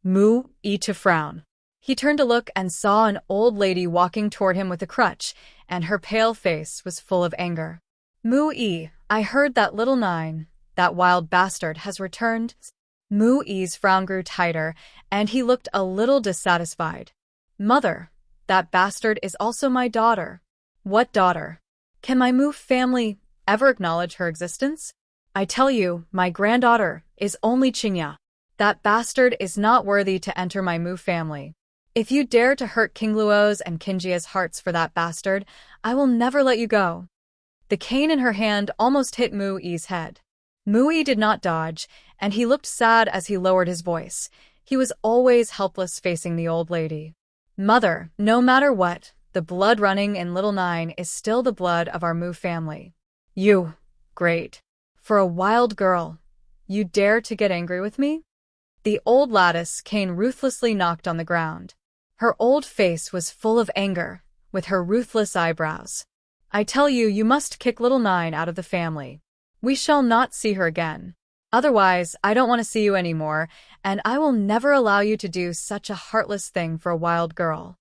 Mu-yi to frown. He turned to look and saw an old lady walking toward him with a crutch, and her pale face was full of anger. Mu-yi, I heard that little Nine, that wild bastard, has returned. Mu-yi's frown grew tighter, and he looked a little dissatisfied. Mother, that bastard is also my daughter. What daughter? Can my Mu family ever acknowledge her existence? I tell you, my granddaughter is only Qingya. That bastard is not worthy to enter my Mu family. If you dare to hurt King Luo's and Qingya's hearts for that bastard, I will never let you go. The cane in her hand almost hit Mu-yi's head. Mu-yi did not dodge, and he looked sad as he lowered his voice. He was always helpless facing the old lady. Mother, no matter what, the blood running in little Nine is still the blood of our Mu family. You, great. For a wild girl, you dare to get angry with me? The old lattice cane ruthlessly knocked on the ground. Her old face was full of anger, with her ruthless eyebrows. I tell you, you must kick little Nine out of the family. We shall not see her again. Otherwise, I don't want to see you anymore, and I will never allow you to do such a heartless thing for a wild girl.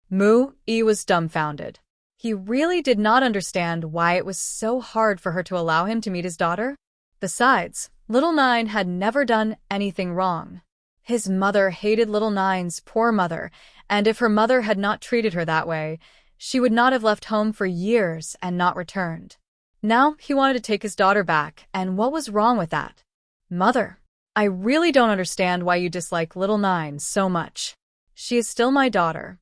Mu-yi was dumbfounded. He really did not understand why it was so hard for her to allow him to meet his daughter. Besides, little Nine had never done anything wrong. His mother hated little Nine's poor mother, and if her mother had not treated her that way, she would not have left home for years and not returned. Now he wanted to take his daughter back, and what was wrong with that? Mother, I really don't understand why you dislike little Nine so much. She is still my daughter.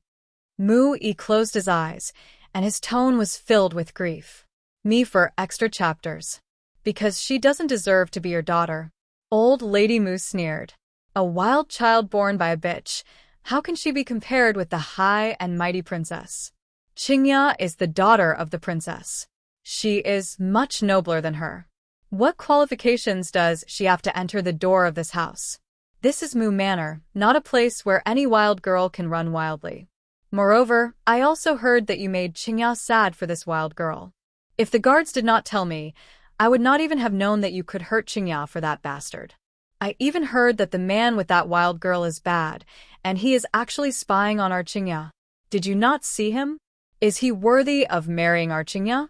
Mu-yi closed his eyes, and his tone was filled with grief. Me for extra chapters. Because she doesn't deserve to be your daughter. Old Lady Mu sneered. A wild child born by a bitch. How can she be compared with the high and mighty princess? Qingya is the daughter of the princess. She is much nobler than her. What qualifications does she have to enter the door of this house? This is Mu Manor, not a place where any wild girl can run wildly. Moreover, I also heard that you made Qingya sad for this wild girl. If the guards did not tell me, I would not even have known that you could hurt Qingya for that bastard. I even heard that the man with that wild girl is bad, and he is actually spying on our Qingya. Did you not see him? Is he worthy of marrying our Qingya?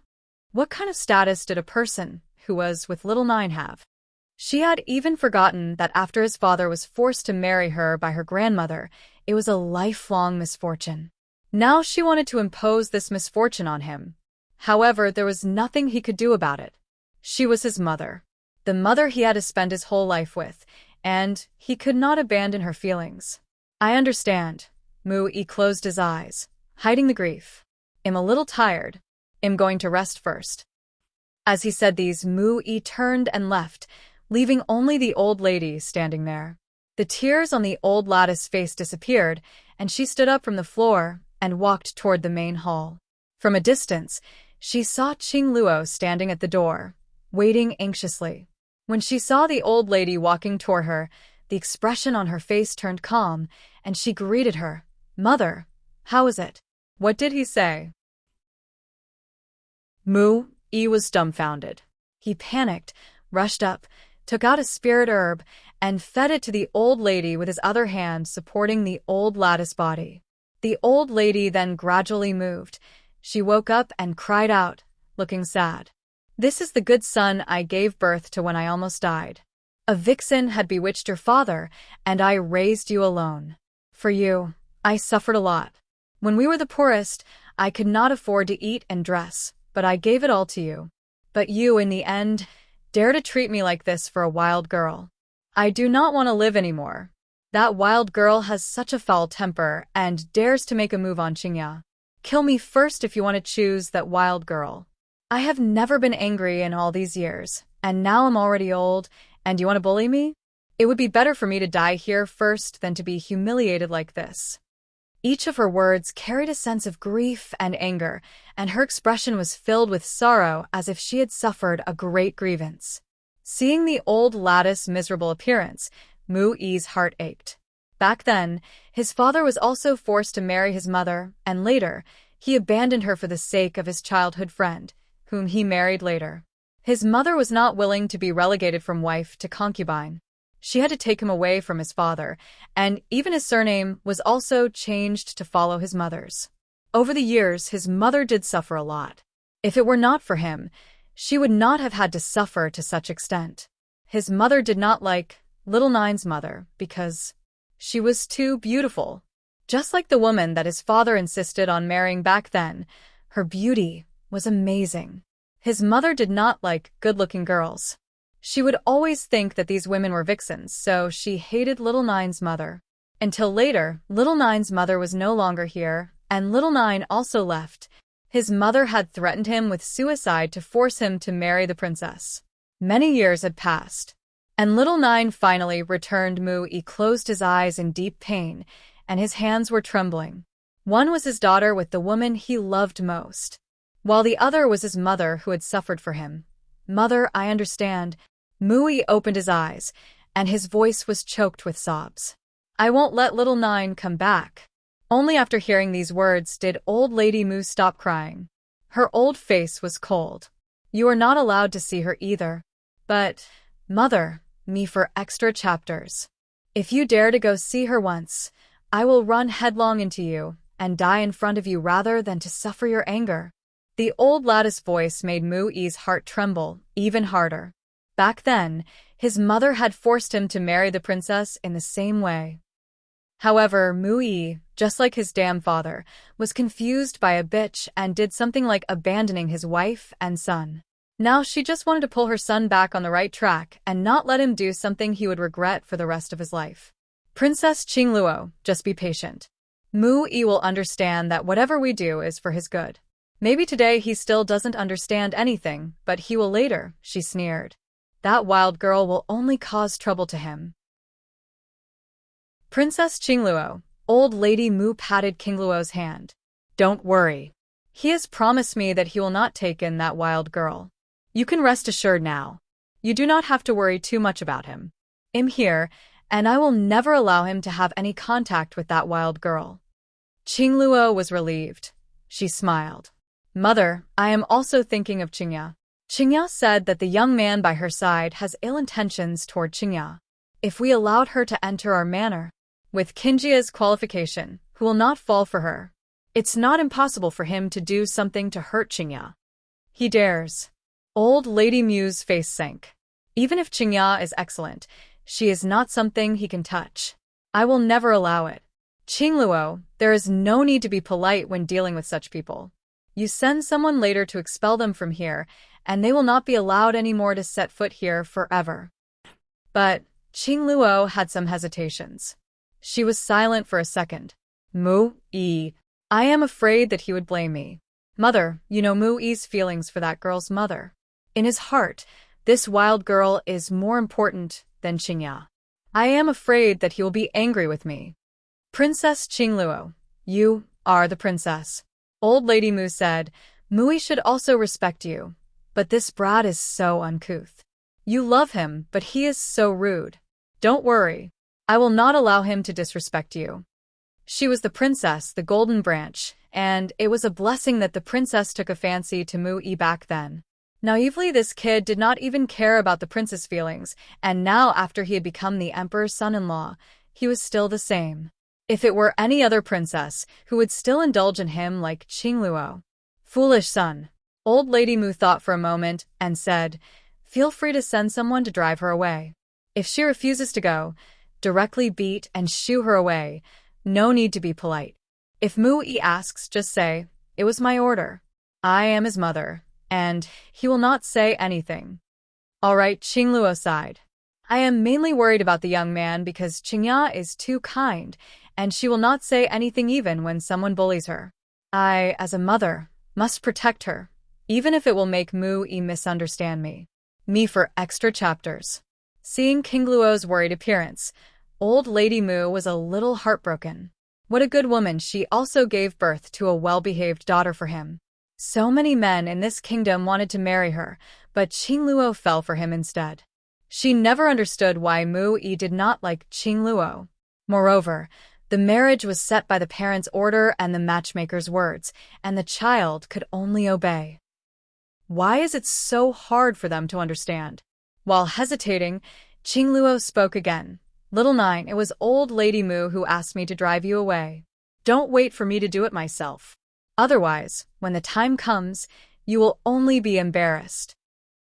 What kind of status did a person who was with little Nine have? She had even forgotten that after his father was forced to marry her by her grandmother, it was a lifelong misfortune. Now she wanted to impose this misfortune on him. However, there was nothing he could do about it. She was his mother, the mother he had to spend his whole life with, and he could not abandon her feelings. I understand. Mu-yi closed his eyes, hiding the grief. I'm a little tired. I'm going to rest first. As he said these, Mu-yi turned and left, leaving only the old lady standing there. The tears on the old lattice face disappeared, and she stood up from the floor and walked toward the main hall. From a distance, she saw King Luo standing at the door, waiting anxiously. When she saw the old lady walking toward her, the expression on her face turned calm, and she greeted her. Mother, how is it? What did he say? Mu-yi was dumbfounded. He panicked, rushed up, took out a spirit herb, and fed it to the old lady with his other hand supporting the old lattice body. The old lady then gradually moved. She woke up and cried out, looking sad. This is the good son I gave birth to when I almost died. A vixen had bewitched your father, and I raised you alone. For you, I suffered a lot. When we were the poorest, I could not afford to eat and dress, but I gave it all to you. But you, in the end, dare to treat me like this for a wild girl. I do not want to live anymore. That wild girl has such a foul temper and dares to make a move on Qingya. Kill me first if you want to choose that wild girl. I have never been angry in all these years, and now I'm already old, and you want to bully me? It would be better for me to die here first than to be humiliated like this. Each of her words carried a sense of grief and anger, and her expression was filled with sorrow as if she had suffered a great grievance. Seeing the old lattice's miserable appearance, Mu-yi's heart ached. Back then, his father was also forced to marry his mother, and later, he abandoned her for the sake of his childhood friend, whom he married later. His mother was not willing to be relegated from wife to concubine. She had to take him away from his father, and even his surname was also changed to follow his mother's. Over the years, his mother did suffer a lot. If it were not for him, she would not have had to suffer to such extent. His mother did not like Little Nine's mother because she was too beautiful. Just like the woman that his father insisted on marrying back then, her beauty was amazing. His mother did not like good-looking girls. She would always think that these women were vixens, so she hated Little Nine's mother. Until later, Little Nine's mother was no longer here, and Little Nine also left. His mother had threatened him with suicide to force him to marry the princess. Many years had passed, and Little Nine finally returned. Mu-yi closed his eyes in deep pain, and his hands were trembling. One was his daughter with the woman he loved most, while the other was his mother who had suffered for him. "Mother, I understand." Mu-yi opened his eyes, and his voice was choked with sobs. "I won't let Little Nine come back." Only after hearing these words did Old Lady Mu stop crying. Her old face was cold. "You are not allowed to see her either." "But, Mother, me for extra chapters. If you dare to go see her once, I will run headlong into you and die in front of you rather than to suffer your anger." The old lady's voice made Mu-yi's heart tremble even harder. Back then, his mother had forced him to marry the princess in the same way. However, Mu-yi, just like his damn father, was confused by a bitch and did something like abandoning his wife and son. Now she just wanted to pull her son back on the right track and not let him do something he would regret for the rest of his life. "Princess Qingluo, just be patient. Mu-yi will understand that whatever we do is for his good. Maybe today he still doesn't understand anything, but he will later," she sneered. "That wild girl will only cause trouble to him." "Princess Qingluo," Old Lady Mu patted Qingluo's hand. "Don't worry. He has promised me that he will not take in that wild girl. You can rest assured now. You do not have to worry too much about him. I'm here, and I will never allow him to have any contact with that wild girl." Qingluo was relieved. She smiled. "Mother, I am also thinking of Qingya." Qingya said that the young man by her side has ill intentions toward Qingya. If we allowed her to enter our manor, with Qingya's qualification, who will not fall for her, it's not impossible for him to do something to hurt Qingya. He dares. Old Lady Mu's face sank. Even if Qingya is excellent, she is not something he can touch. I will never allow it. Qingluo, there is no need to be polite when dealing with such people. You send someone later to expel them from here, and they will not be allowed anymore to set foot here forever. But Qingluo had some hesitations. She was silent for a second. "Mu-yi, I am afraid that he would blame me." "Mother, you know Mu-yi's feelings for that girl's mother. In his heart, this wild girl is more important than Qingya. I am afraid that he will be angry with me." "Princess Qingluo, you are the princess," Old Lady Mu said. "Mu-yi should also respect you. But this brat is so uncouth. You love him, but he is so rude. Don't worry. I will not allow him to disrespect you." She was the princess, the Golden Branch, and it was a blessing that the princess took a fancy to Mu-yi back then. Naively, this kid did not even care about the prince's feelings, and now after he had become the emperor's son-in-law, he was still the same. If it were any other princess, who would still indulge in him like Qingluo? "Foolish son." Old Lady Mu thought for a moment and said, "Feel free to send someone to drive her away. If she refuses to go, directly beat and shoo her away. No need to be polite. If Mu-yi asks, just say, 'It was my order. I am his mother,' and he will not say anything." "All right," Qingluo sighed. "I am mainly worried about the young man because Qingya is too kind, and she will not say anything even when someone bullies her. I, as a mother, must protect her, even if it will make Mu-yi misunderstand me." Me for extra chapters. Seeing Qingluo's worried appearance, Old Lady Mu was a little heartbroken. What a good woman, she also gave birth to a well-behaved daughter for him. So many men in this kingdom wanted to marry her, but Qingluo fell for him instead. She never understood why Mu-yi did not like Qingluo. Moreover, the marriage was set by the parents' order and the matchmaker's words, and the child could only obey. Why is it so hard for them to understand? While hesitating, Qingluo spoke again. Little Nine, it was old Lady Mu who asked me to drive you away. Don't wait for me to do it myself. Otherwise, when the time comes, you will only be embarrassed.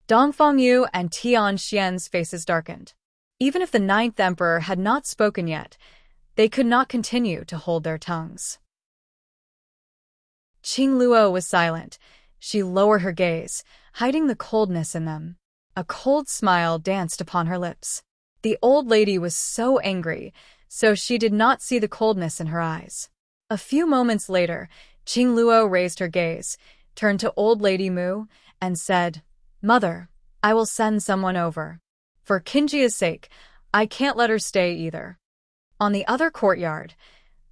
Dongfang Yu and Tian Xian's faces darkened. Even if the ninth emperor had not spoken yet, they could not continue to hold their tongues. Qingluo was silent. She lowered her gaze, hiding the coldness in them. A cold smile danced upon her lips. The old lady was so angry, so she did not see the coldness in her eyes. A few moments later, Qingluo raised her gaze, turned to old Lady Mu, and said, "Mother, I will send someone over. For Qinjia's sake, I can't let her stay either." On the other courtyard,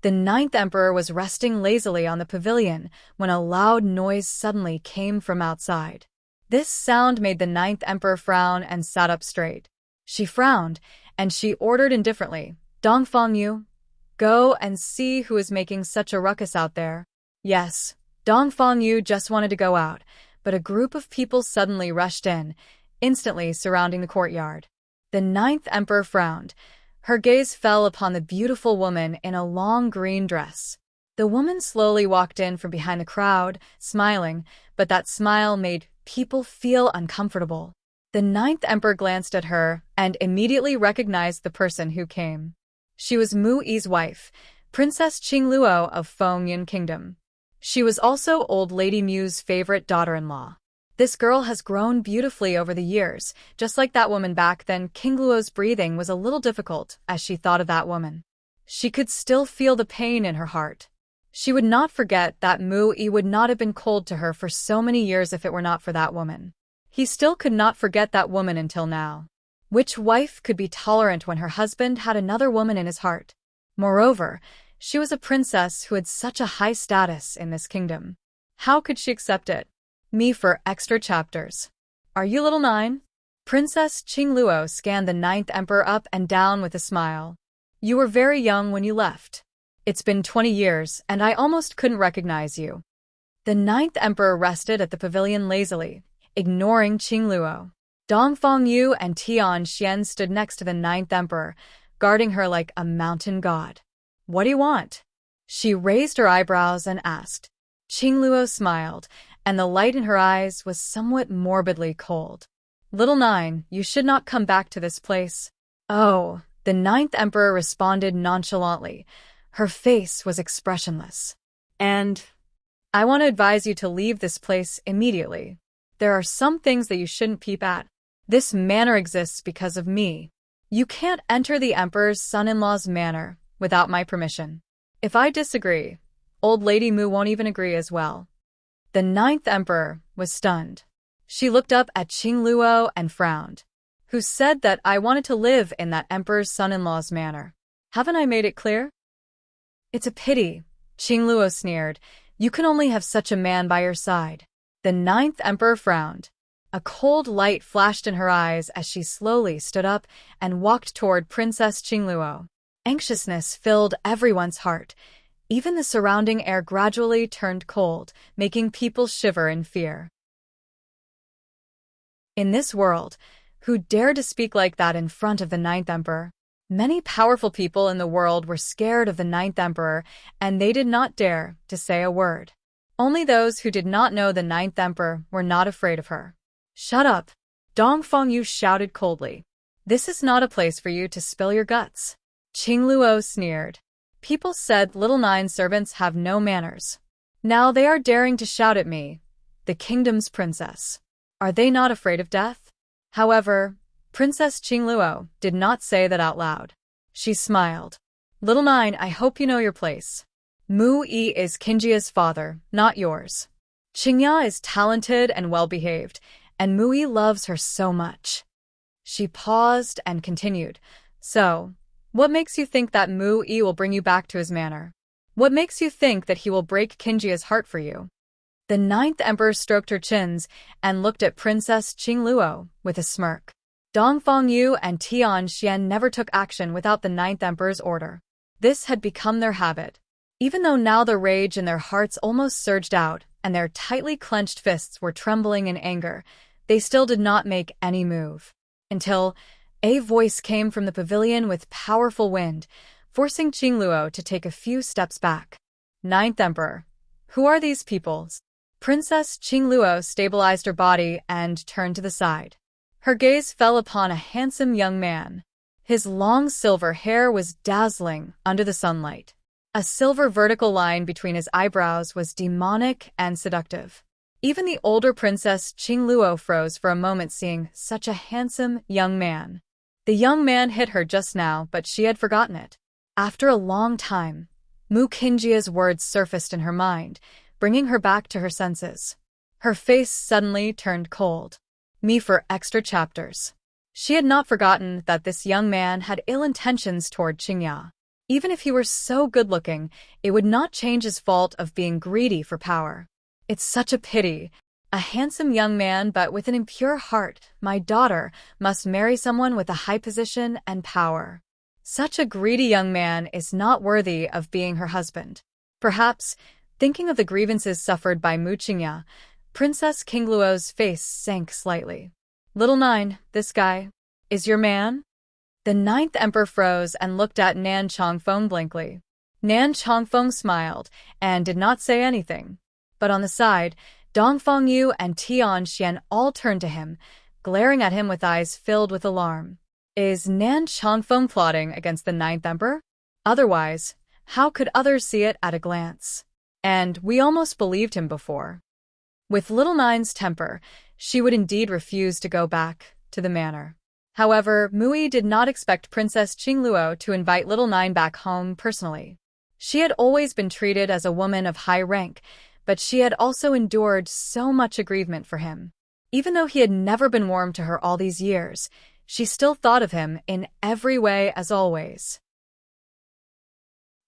the ninth emperor was resting lazily on the pavilion when a loud noise suddenly came from outside. This sound made the ninth emperor frown and sat up straight. She frowned, and she ordered indifferently, "Dongfang Yu, go and see who is making such a ruckus out there." Yes, Dongfang Yu just wanted to go out, but a group of people suddenly rushed in, instantly surrounding the courtyard. The ninth emperor frowned. Her gaze fell upon the beautiful woman in a long green dress. The woman slowly walked in from behind the crowd, smiling, but that smile made people feel uncomfortable. The ninth emperor glanced at her and immediately recognized the person who came. She was Mu Yi's wife, Princess Qingluo of Fengyan Kingdom. She was also old Lady Mu's favorite daughter-in-law. This girl has grown beautifully over the years. Just like that woman back then, Qingluo's breathing was a little difficult as she thought of that woman. She could still feel the pain in her heart. She would not forget that Mu Yi would not have been cold to her for so many years if it were not for that woman. He still could not forget that woman until now. Which wife could be tolerant when her husband had another woman in his heart? Moreover, she was a princess who had such a high status in this kingdom. How could she accept it? Me for extra chapters. Are you little Nine? Princess Qingluo scanned the ninth emperor up and down with a smile. You were very young when you left. It's been 20 years, and I almost couldn't recognize you. The ninth emperor rested at the pavilion lazily, ignoring Qingluo. Dongfang Yu and Tian Xian stood next to the ninth emperor, guarding her like a mountain god. What do you want? She raised her eyebrows and asked. Qingluo smiled, and the light in her eyes was somewhat morbidly cold. Little Nine, you should not come back to this place. Oh, the ninth emperor responded nonchalantly. Her face was expressionless. And I want to advise you to leave this place immediately. There are some things that you shouldn't peep at. This manor exists because of me. You can't enter the emperor's son-in-law's manor without my permission. If I disagree, old Lady Mu won't even agree as well. The ninth emperor was stunned. She looked up at Qingluo and frowned. Who said that I wanted to live in that emperor's son-in-law's manor? Haven't I made it clear? It's a pity, Qingluo sneered. You can only have such a man by your side. The ninth emperor frowned. A cold light flashed in her eyes as she slowly stood up and walked toward Princess Qingluo. Anxiousness filled everyone's heart. Even the surrounding air gradually turned cold, making people shiver in fear. In this world, who dared to speak like that in front of the ninth emperor? Many powerful people in the world were scared of the ninth emperor, and they did not dare to say a word. Only those who did not know the ninth emperor were not afraid of her. Shut up, Dongfang Yu shouted coldly. This is not a place for you to spill your guts. Qingluo sneered. People said little Nine servants have no manners. Now they are daring to shout at me, the kingdom's princess. Are they not afraid of death? However, Princess Qingluo did not say that out loud. She smiled. Little Nine, I hope you know your place. Mu Yi is Qinjia's father, not yours. Qingya is talented and well-behaved, and Mu Yi loves her so much. She paused and continued. So, what makes you think that Mu Yi will bring you back to his manor? What makes you think that he will break Qinjia's heart for you? The ninth emperor stroked her chins and looked at Princess Qingluo with a smirk. Dongfang Yu and Tian Xian never took action without the ninth emperor's order. This had become their habit. Even though now the rage in their hearts almost surged out and their tightly clenched fists were trembling in anger, they still did not make any move. Until, A voice came from the pavilion with powerful wind, forcing Qingluo to take a few steps back. Ninth Emperor. Who are these peoples? Princess Qingluo stabilized her body and turned to the side. Her gaze fell upon a handsome young man. His long silver hair was dazzling under the sunlight. A silver vertical line between his eyebrows was demonic and seductive. Even the older Princess Qingluo froze for a moment seeing such a handsome young man. The young man hit her just now, but she had forgotten it. After a long time, Mu Qingjia's words surfaced in her mind, bringing her back to her senses. Her face suddenly turned cold. Me for extra chapters. She had not forgotten that this young man had ill intentions toward Qingya. Even if he were so good-looking, it would not change his fault of being greedy for power. It's such a pity. A handsome young man but with an impure heart, my daughter, must marry someone with a high position and power. Such a greedy young man is not worthy of being her husband. Perhaps, thinking of the grievances suffered by Mu Qingya, Princess Qingluo's face sank slightly. Little Nine, this guy is your man? The Ninth Emperor froze and looked at Nan Chongfeng blankly. Nan Chongfeng smiled and did not say anything. But on the side, Dongfeng Yu and Tian Xian all turned to him, glaring at him with eyes filled with alarm. Is Nan Chongfeng plotting against the Ninth Emperor? Otherwise, how could others see it at a glance? And we almost believed him before. With Little Nine's temper, she would indeed refuse to go back to the manor. However, Mui did not expect Princess Qingluo to invite Little Nine back home personally. She had always been treated as a woman of high rank, but she had also endured so much aggrievement for him. Even though he had never been warm to her all these years, she still thought of him in every way as always.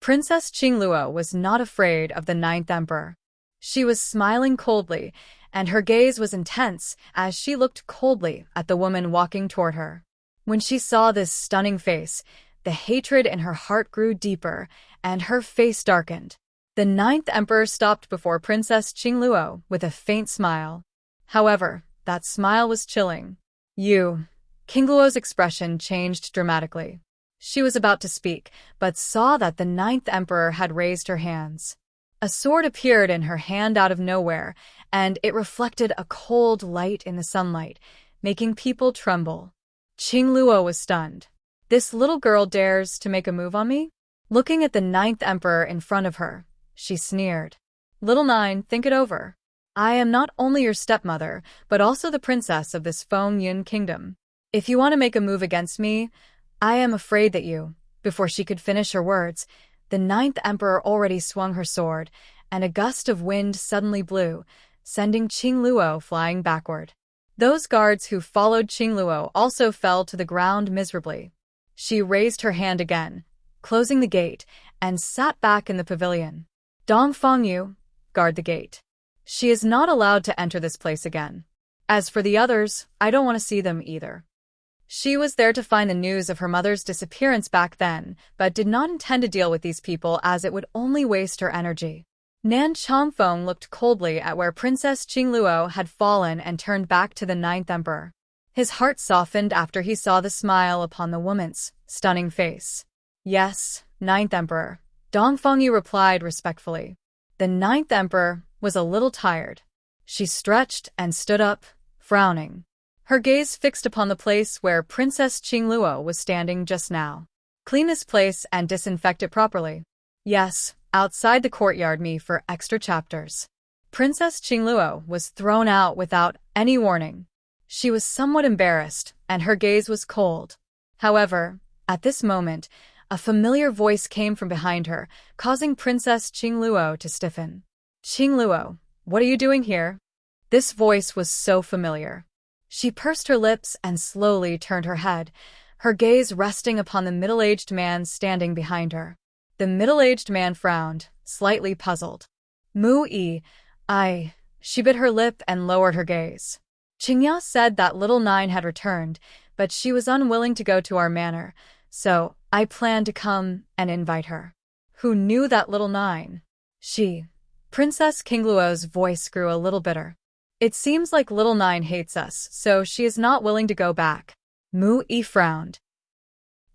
Princess Qingluo was not afraid of the Ninth Emperor. She was smiling coldly, and her gaze was intense as she looked coldly at the woman walking toward her. When she saw this stunning face, the hatred in her heart grew deeper, and her face darkened. The Ninth Emperor stopped before Princess Qingluo with a faint smile. However, that smile was chilling. Qingluo's expression changed dramatically. She was about to speak, but saw that the Ninth Emperor had raised her hands. A sword appeared in her hand out of nowhere, and it reflected a cold light in the sunlight, making people tremble. Qingluo was stunned. This little girl dares to make a move on me? Looking at the Ninth Emperor in front of her, she sneered. Little Nine, think it over. I am not only your stepmother, but also the princess of this Feng Yun kingdom. If you want to make a move against me, I am afraid that you— Before she could finish her words, the Ninth Emperor already swung her sword, and a gust of wind suddenly blew, sending Qingluo flying backward. Those guards who followed Qingluo also fell to the ground miserably. She raised her hand again, closing the gate, and sat back in the pavilion. Dongfeng Yu, guard the gate. She is not allowed to enter this place again. As for the others, I don't want to see them either. She was there to find the news of her mother's disappearance back then, but did not intend to deal with these people as it would only waste her energy. Nan Chongfeng looked coldly at where Princess Qingluo had fallen and turned back to the Ninth Emperor. His heart softened after he saw the smile upon the woman's stunning face. Yes, Ninth Emperor, Dongfeng Yu replied respectfully. The Ninth Emperor was a little tired. She stretched and stood up, frowning. Her gaze fixed upon the place where Princess Qingluo was standing just now. Clean this place and disinfect it properly. Yes, outside the courtyard me for extra chapters. Princess Qingluo was thrown out without any warning. She was somewhat embarrassed, and her gaze was cold. However, at this moment, a familiar voice came from behind her, causing Princess Qingluo to stiffen. Qingluo, what are you doing here? This voice was so familiar. She pursed her lips and slowly turned her head, her gaze resting upon the middle-aged man standing behind her. The middle-aged man frowned, slightly puzzled. She bit her lip and lowered her gaze. Qingya said that Little Nine had returned, but she was unwilling to go to our manor, so I planned to come and invite her. Who knew that Little Nine? Princess Qingluo's voice grew a little bitter. It seems like Little Nine hates us, so she is not willing to go back. Mu Yi frowned.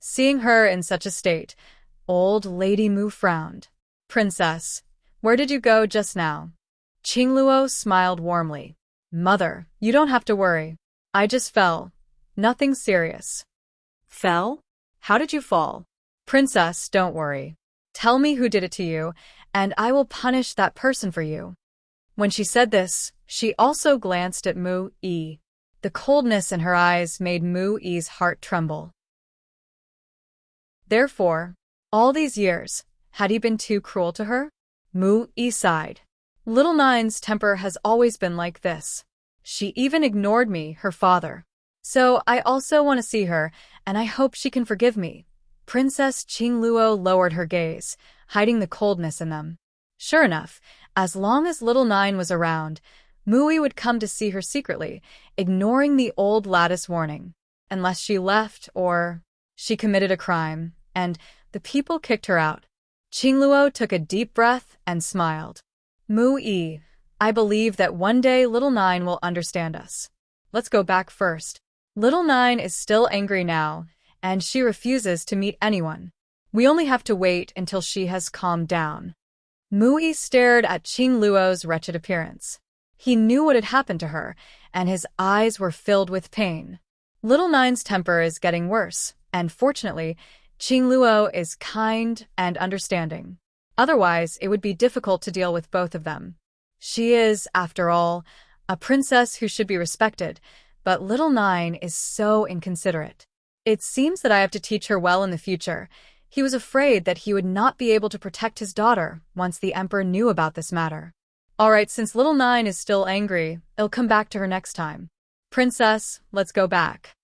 Seeing her in such a state, old lady Mu frowned. Princess, where did you go just now? Qingluo smiled warmly. Mother, you don't have to worry. I just fell. Nothing serious. Fell? How did you fall? Princess, don't worry. Tell me who did it to you, and I will punish that person for you. When she said this, she also glanced at Mu Yi. The coldness in her eyes made Mu Yi's heart tremble. Therefore, all these years, had he been too cruel to her? Mu Yi sighed. Little Nine's temper has always been like this. She even ignored me, her father. So I also want to see her, and I hope she can forgive me. Princess Qingluo lowered her gaze, hiding the coldness in them. Sure enough, as long as Little Nine was around, Mu Yi would come to see her secretly, ignoring the old lattice warning. Unless she left or she committed a crime, and the people kicked her out. Qingluo took a deep breath and smiled. Mu Yi, I believe that one day Little Nine will understand us. Let's go back first. Little Nine is still angry now, and she refuses to meet anyone. We only have to wait until she has calmed down. Mu Yi stared at Qingluo's wretched appearance. He knew what had happened to her, and his eyes were filled with pain. Little Nine's temper is getting worse, and fortunately, Qingluo is kind and understanding. Otherwise, it would be difficult to deal with both of them. She is, after all, a princess who should be respected, but Little Nine is so inconsiderate. It seems that I have to teach her well in the future. He was afraid that he would not be able to protect his daughter once the Emperor knew about this matter. Alright, since Little Nine is still angry, I'll come back to her next time. Princess, let's go back.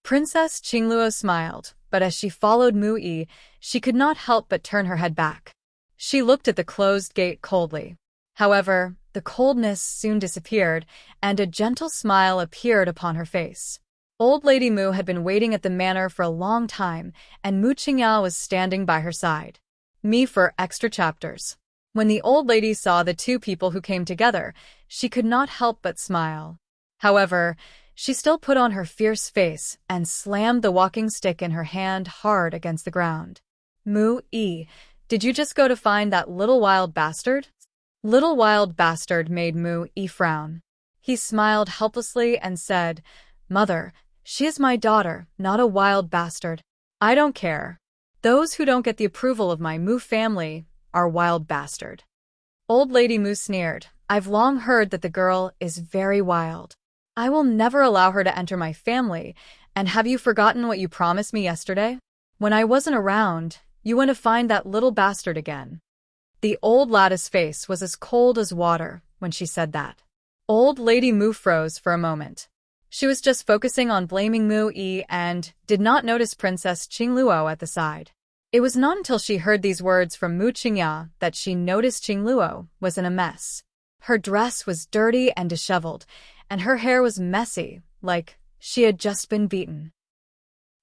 Princess Qingluo smiled, but as she followed Mu Yi, she could not help but turn her head back. She looked at the closed gate coldly. However, the coldness soon disappeared, and a gentle smile appeared upon her face. Old Lady Mu had been waiting at the manor for a long time, and Mu Qingyao was standing by her side. Me for extra chapters. When the old lady saw the two people who came together, she could not help but smile. However, she still put on her fierce face and slammed the walking stick in her hand hard against the ground. Mu Yi, did you just go to find that little wild bastard? Little wild bastard made Mu Yi frown. He smiled helplessly and said, Mother, she is my daughter, not a wild bastard. I don't care. Those who don't get the approval of my Mu family are wild bastard. Old Lady Mu sneered. I've long heard that the girl is very wild. I will never allow her to enter my family, and have you forgotten what you promised me yesterday? When I wasn't around, you went to find that little bastard again. The old lattice face was as cold as water when she said that. Old Lady Mu froze for a moment. She was just focusing on blaming Mu Yi and did not notice Princess Qingluo at the side. It was not until she heard these words from Mu Qingya that she noticed Qingluo was in a mess. Her dress was dirty and disheveled, and her hair was messy, like she had just been beaten.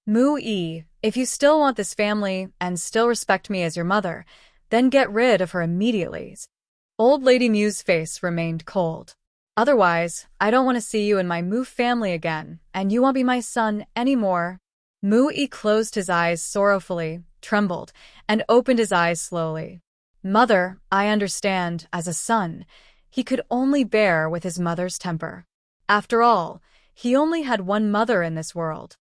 Mu Yi, if you still want this family and still respect me as your mother, then get rid of her immediately. Old Lady Mu's face remained cold. Otherwise, I don't want to see you in my Mu family again, and you won't be my son anymore. Mu Yi closed his eyes sorrowfully, trembled, and opened his eyes slowly. Mother, I understand, as a son, he could only bear with his mother's temper. After all, he only had one mother in this world.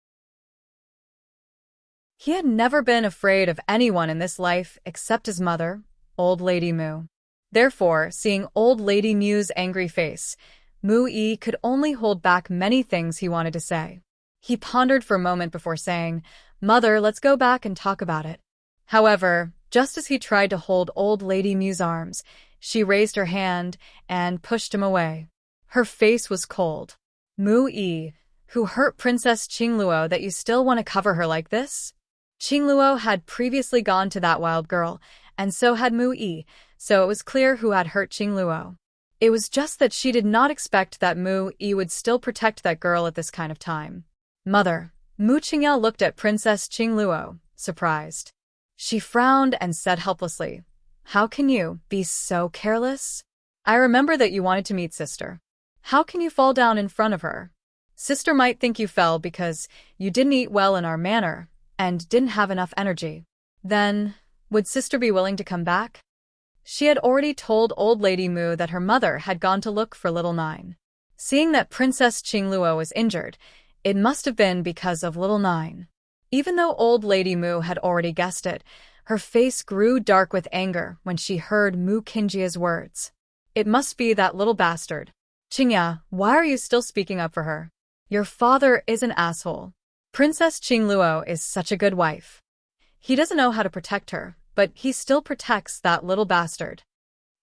He had never been afraid of anyone in this life except his mother, Old Lady Mu. Therefore, seeing Old Lady Mu's angry face, Mu Yi could only hold back many things he wanted to say. He pondered for a moment before saying, Mother, let's go back and talk about it. However, just as he tried to hold Old Lady Mu's arms, she raised her hand and pushed him away. Her face was cold. Mu Yi, who hurt Princess Qingluo that you still want to cover her like this? Qingluo had previously gone to that wild girl, and so had Mu Yi, so it was clear who had hurt Qingluo. It was just that she did not expect that Mu Yi would still protect that girl at this kind of time. Mother, Mu Qingyao looked at Princess Qingluo, surprised. She frowned and said helplessly, How can you be so careless? I remember that you wanted to meet sister. How can you fall down in front of her? Sister might think you fell because you didn't eat well in our manor and didn't have enough energy. Then, would sister be willing to come back? She had already told old lady Mu that her mother had gone to look for little Nine. Seeing that Princess Qingluo was injured, it must have been because of little Nine. Even though old lady Mu had already guessed it, her face grew dark with anger when she heard Mu Qingjia's words. It must be that little bastard. Qingya, why are you still speaking up for her? Your father is an asshole. Princess Qingluo is such a good wife. He doesn't know how to protect her, but he still protects that little bastard.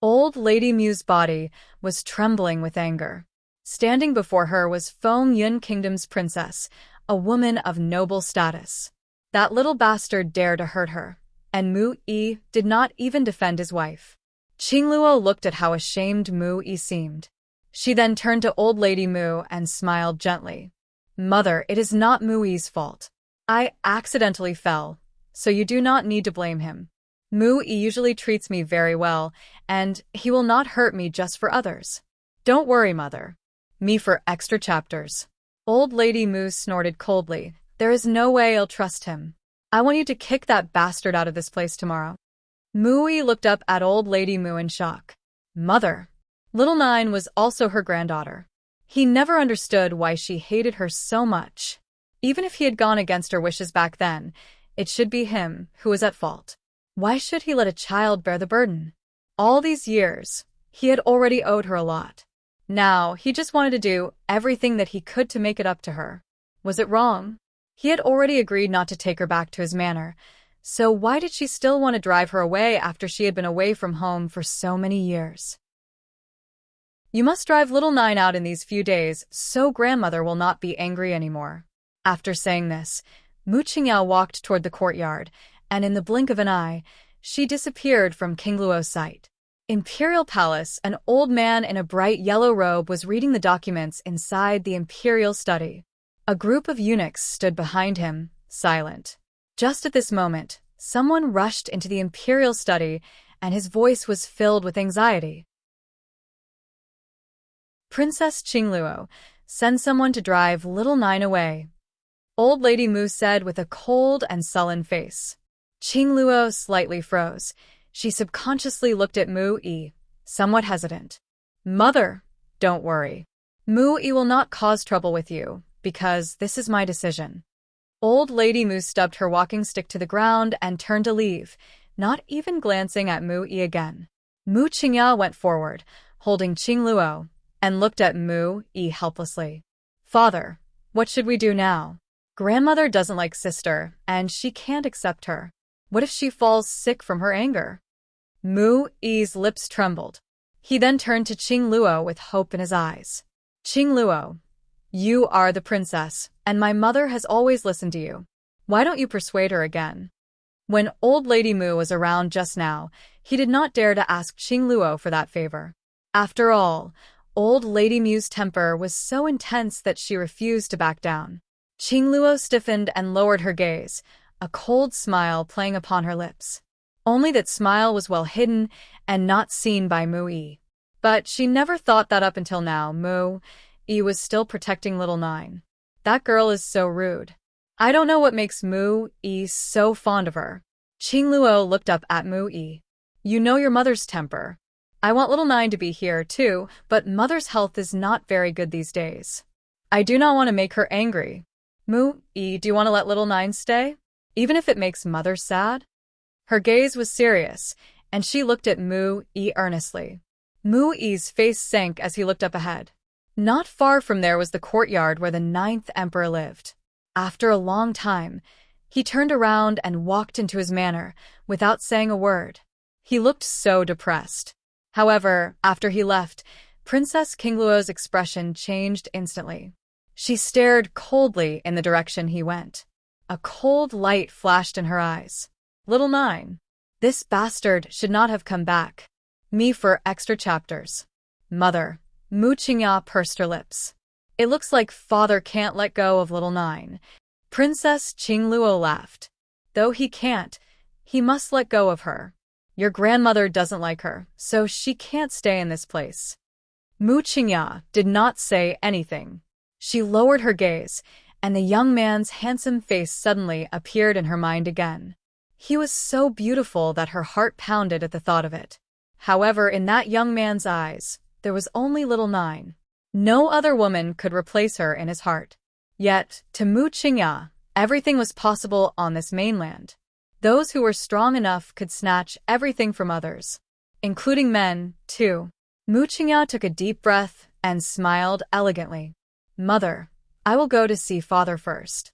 Old Lady Mu's body was trembling with anger. Standing before her was Feng Yun Kingdom's princess, a woman of noble status. That little bastard dared to hurt her, and Mu Yi did not even defend his wife. Qingluo looked at how ashamed Mu Yi seemed. She then turned to old lady Mu and smiled gently. Mother, it is not Mu Yi's fault. I accidentally fell, so you do not need to blame him. Mu Yi usually treats me very well, and he will not hurt me just for others. Don't worry, mother. Me for extra chapters. Old lady Mu snorted coldly. There is no way I'll trust him. I want you to kick that bastard out of this place tomorrow. Mu Yi looked up at old lady Mu in shock. Mother. Little Nine was also her granddaughter. He never understood why she hated her so much. Even if he had gone against her wishes back then, it should be him who was at fault. Why should he let a child bear the burden? All these years, he had already owed her a lot. Now, he just wanted to do everything that he could to make it up to her. Was it wrong? He had already agreed not to take her back to his manor, so why did she still want to drive her away after she had been away from home for so many years? You must drive little Nine out in these few days, so grandmother will not be angry anymore. After saying this, Mu Qingyao walked toward the courtyard, and in the blink of an eye, she disappeared from Qingluo's sight. Imperial Palace, an old man in a bright yellow robe was reading the documents inside the imperial study. A group of eunuchs stood behind him, silent. Just at this moment, someone rushed into the imperial study, and his voice was filled with anxiety. Princess Qingluo, send someone to drive little Nine away. Old lady Mu said with a cold and sullen face. Qingluo slightly froze. She subconsciously looked at Mu Yi, somewhat hesitant. Mother, don't worry. Mu Yi will not cause trouble with you, because this is my decision. Old lady Mu stubbed her walking stick to the ground and turned to leave, not even glancing at Mu Yi again. Mu Qingya went forward, holding Qingluo, and looked at Mu Yi helplessly. Father, what should we do now? Grandmother doesn't like sister, and she can't accept her. What if she falls sick from her anger? Mu Yi's lips trembled. He then turned to Qingluo with hope in his eyes. Qingluo, you are the princess, and my mother has always listened to you. Why don't you persuade her again? When old lady Mu was around just now, he did not dare to ask Qingluo for that favor. After all, old lady Mu's temper was so intense that she refused to back down. Qingluo stiffened and lowered her gaze, a cold smile playing upon her lips. Only that smile was well hidden and not seen by Mu Yi. But she never thought that up until now. Mu Yi was still protecting little Nine. That girl is so rude. I don't know what makes Mu Yi so fond of her. Qingluo looked up at Mu Yi. You know your mother's temper. I want little Nine to be here too, but mother's health is not very good these days. I do not want to make her angry. Mu Yi, do you want to let little Nine stay? Even if it makes mother sad? Her gaze was serious, and she looked at Mu Yi earnestly. Mu Yi's face sank as he looked up ahead. Not far from there was the courtyard where the 9th emperor lived. After a long time, he turned around and walked into his manor, without saying a word. He looked so depressed. However, after he left, Princess Qingluo's expression changed instantly. She stared coldly in the direction he went. A cold light flashed in her eyes. Little Nine. This bastard should not have come back. Me for extra chapters. Mother. Mu Qingya pursed her lips. It looks like father can't let go of little Nine. Princess Qingluo laughed. Though he can't, he must let go of her. Your grandmother doesn't like her, so she can't stay in this place. Mu Qingya did not say anything. She lowered her gaze, and the young man's handsome face suddenly appeared in her mind again. He was so beautiful that her heart pounded at the thought of it. However, in that young man's eyes, there was only little Nine. No other woman could replace her in his heart. Yet, to Mu Qingya, everything was possible on this mainland. Those who were strong enough could snatch everything from others, including men, too. Mu Qingya took a deep breath and smiled elegantly. Mother, I will go to see father first.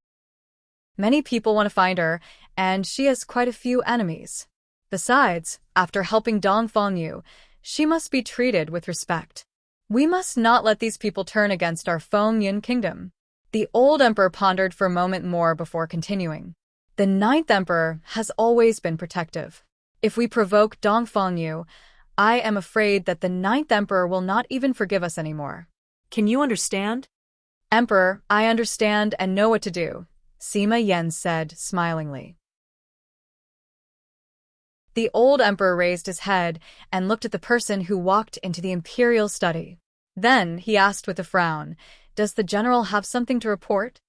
Many people want to find her, and she has quite a few enemies. Besides, after helping Dongfang Yu, she must be treated with respect. We must not let these people turn against our Feng Yun kingdom. The old emperor pondered for a moment more before continuing. The ninth emperor has always been protective. If we provoke Dongfang Yu, I am afraid that the ninth emperor will not even forgive us anymore. Can you understand? Emperor, I understand and know what to do, Sima Yan said smilingly. The old emperor raised his head and looked at the person who walked into the imperial study. Then he asked with a frown, "Does the general have something to report?"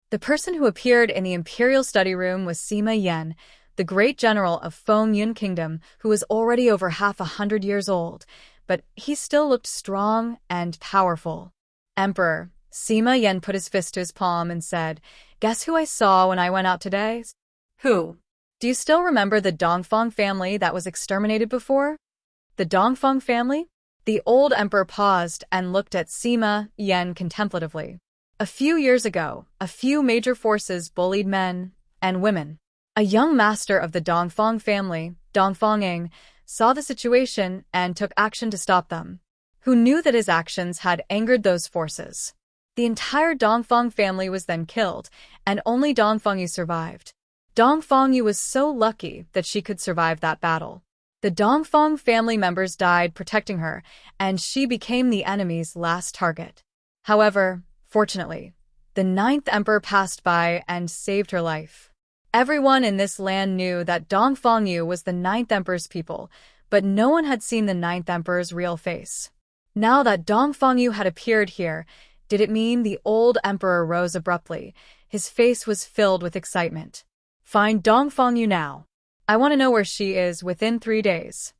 The person who appeared in the imperial study room was Sima Yan, the great general of Feng Yun Kingdom, who was already over 100 years old, but he still looked strong and powerful. Emperor, Sima Yan put his fist to his palm and said, "Guess who I saw when I went out today?" Who? Do you still remember the Dongfang family that was exterminated before? The Dongfang family? The old emperor paused and looked at Sima Yan contemplatively. A few years ago, a few major forces bullied men and women. A young master of the Dongfang family, Dongfang Ing, saw the situation and took action to stop them. Who knew that his actions had angered those forces? The entire Dongfang family was then killed, and only Dongfang Yu survived. Dongfang Yu was so lucky that she could survive that battle. The Dongfang family members died protecting her, and she became the enemy's last target. However, fortunately, the ninth emperor passed by and saved her life. Everyone in this land knew that Dongfang Yu was the ninth emperor's people, but no one had seen the ninth emperor's real face. Now that Dongfang Yu had appeared here, did it mean the old emperor rose abruptly? His face was filled with excitement. "Find Dongfang Yu now. I want to know where she is within 3 days."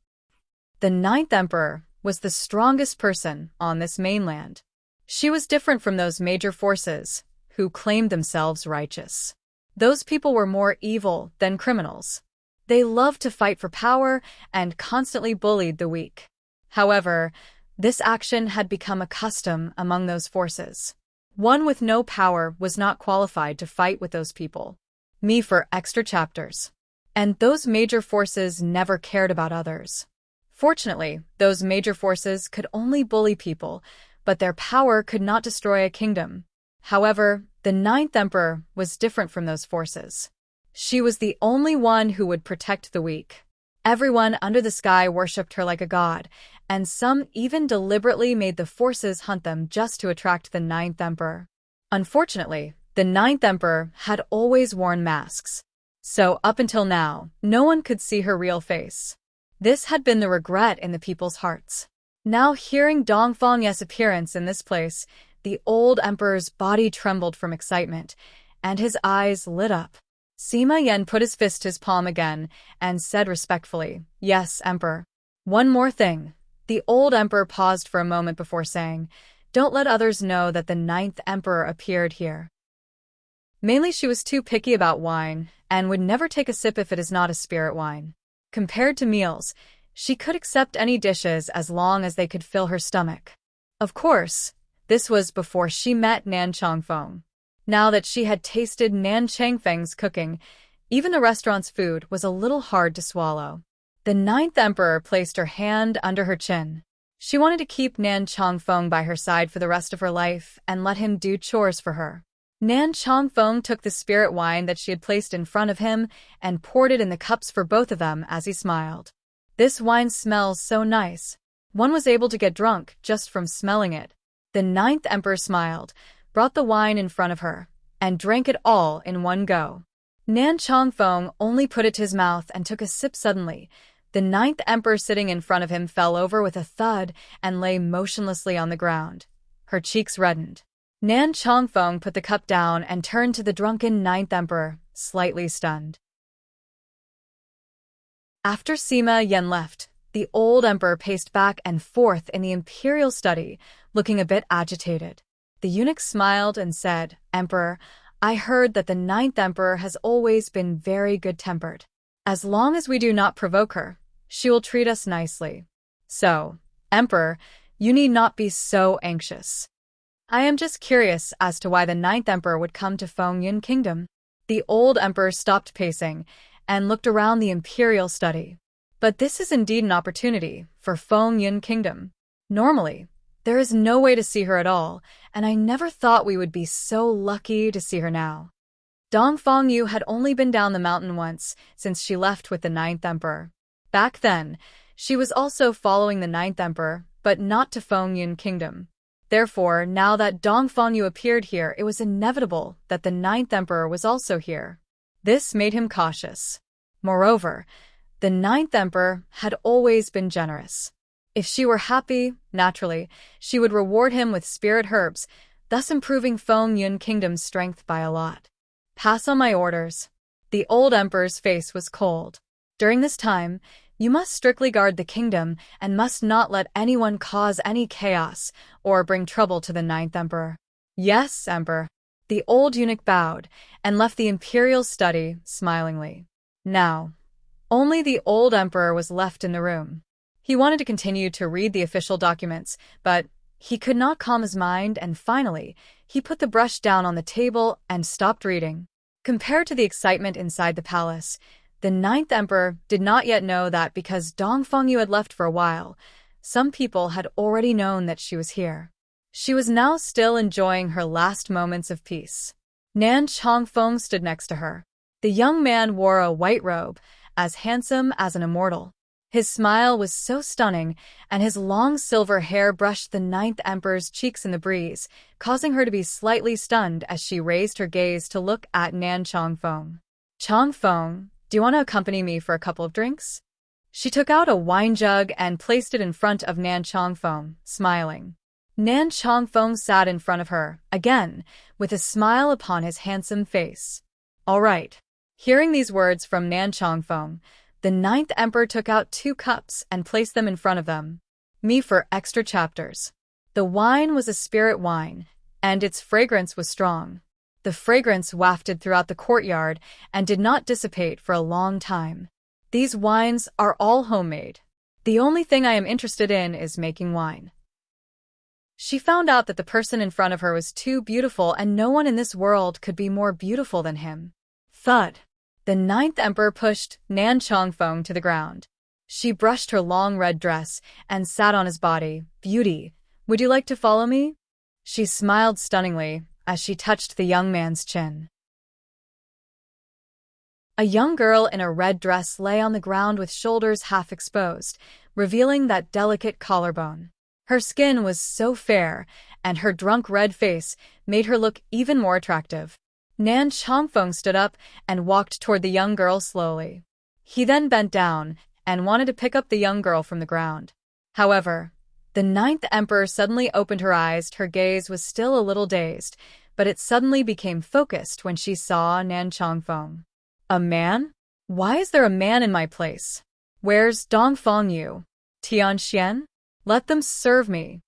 The ninth emperor was the strongest person on this mainland. She was different from those major forces who claimed themselves righteous. Those people were more evil than criminals. They loved to fight for power and constantly bullied the weak. However, this action had become a custom among those forces. One with no power was not qualified to fight with those people. Me for extra chapters. And those major forces never cared about others. Fortunately, those major forces could only bully people, but their power could not destroy a kingdom. However, the ninth emperor was different from those forces. She was the only one who would protect the weak. Everyone under the sky worshipped her like a god, and some even deliberately made the forces hunt them just to attract the ninth emperor. Unfortunately, the ninth emperor had always worn masks. So, up until now, no one could see her real face. This had been the regret in the people's hearts. Now, hearing Dongfang Yu's appearance in this place, the old emperor's body trembled from excitement, and his eyes lit up. Sima Yan put his fist to his palm again and said respectfully, "Yes, Emperor." "One more thing." The old emperor paused for a moment before saying, "Don't let others know that the ninth emperor appeared here." Mainly she was too picky about wine, and would never take a sip if it is not a spirit wine. Compared to meals, she could accept any dishes as long as they could fill her stomach. Of course, this was before she met Nan Changfeng. Now that she had tasted Nan Changfeng's cooking, even the restaurant's food was a little hard to swallow. The ninth emperor placed her hand under her chin. She wanted to keep Nan Changfeng by her side for the rest of her life and let him do chores for her. Nan Changfeng took the spirit wine that she had placed in front of him and poured it in the cups for both of them as he smiled. "This wine smells so nice. One was able to get drunk just from smelling it." The ninth emperor smiled, brought the wine in front of her, and drank it all in one go. Nan Changfeng only put it to his mouth and took a sip suddenly. The ninth emperor sitting in front of him fell over with a thud and lay motionlessly on the ground. Her cheeks reddened. Nan Chongfeng put the cup down and turned to the drunken ninth emperor, slightly stunned. After Sima Yan left, the old emperor paced back and forth in the imperial study, looking a bit agitated. The eunuch smiled and said, "Emperor, I heard that the ninth emperor has always been very good-tempered. As long as we do not provoke her, she will treat us nicely. So, Emperor, you need not be so anxious. I am just curious as to why the ninth emperor would come to Fengyun Kingdom." The old emperor stopped pacing and looked around the imperial study. But this is indeed an opportunity for Fengyun Kingdom. Normally, there is no way to see her at all, and I never thought we would be so lucky to see her now. Dong Fengyu had only been down the mountain once since she left with the ninth emperor. Back then, she was also following the ninth emperor, but not to Fengyun Kingdom. Therefore, now that Dong Fengyu appeared here, it was inevitable that the ninth emperor was also here. This made him cautious. Moreover, the ninth emperor had always been generous. If she were happy, naturally, she would reward him with spirit herbs, thus improving Fengyun Kingdom's strength by a lot. Pass on my orders. The old emperor's face was cold. During this time, you must strictly guard the kingdom and must not let anyone cause any chaos or bring trouble to the ninth emperor. Yes, Emperor. The old eunuch bowed and left the imperial study smilingly. Now, only the old emperor was left in the room. He wanted to continue to read the official documents, but he could not calm his mind, and finally, he put the brush down on the table and stopped reading. Compared to the excitement inside the palace, the ninth emperor did not yet know that because Dong Fengyu had left for a while, some people had already known that she was here. She was now still enjoying her last moments of peace. Nan Chongfeng stood next to her. The young man wore a white robe, as handsome as an immortal. His smile was so stunning, and his long silver hair brushed the ninth emperor's cheeks in the breeze, causing her to be slightly stunned as she raised her gaze to look at Nan Chongfeng. "Chongfeng, do you want to accompany me for a couple of drinks?" She took out a wine jug and placed it in front of Nan Chongfeng, smiling. Nan Chongfeng sat in front of her, again, with a smile upon his handsome face. "All right." Hearing these words from Nan Chongfeng, the ninth emperor took out 2 cups and placed them in front of them. "Me for extra chapters." The wine was a spirit wine, and its fragrance was strong. The fragrance wafted throughout the courtyard and did not dissipate for a long time. "These wines are all homemade. The only thing I am interested in is making wine." She found out that the person in front of her was too beautiful, and no one in this world could be more beautiful than him. Thud! The ninth emperor pushed Nan Chongfeng to the ground. She brushed her long red dress and sat on his body. "Beauty, would you like to follow me?" She smiled stunningly as she touched the young man's chin. A young girl in a red dress lay on the ground with shoulders half exposed, revealing that delicate collarbone. Her skin was so fair, and her drunk red face made her look even more attractive. Nan Chongfeng stood up and walked toward the young girl slowly. He then bent down and wanted to pick up the young girl from the ground. However, the ninth emperor suddenly opened her eyes. Her gaze was still a little dazed, but it suddenly became focused when she saw Nan Chongfeng. "A man? Why is there a man in my place? Where's Dong Fengyu? Tianxian? Let them serve me."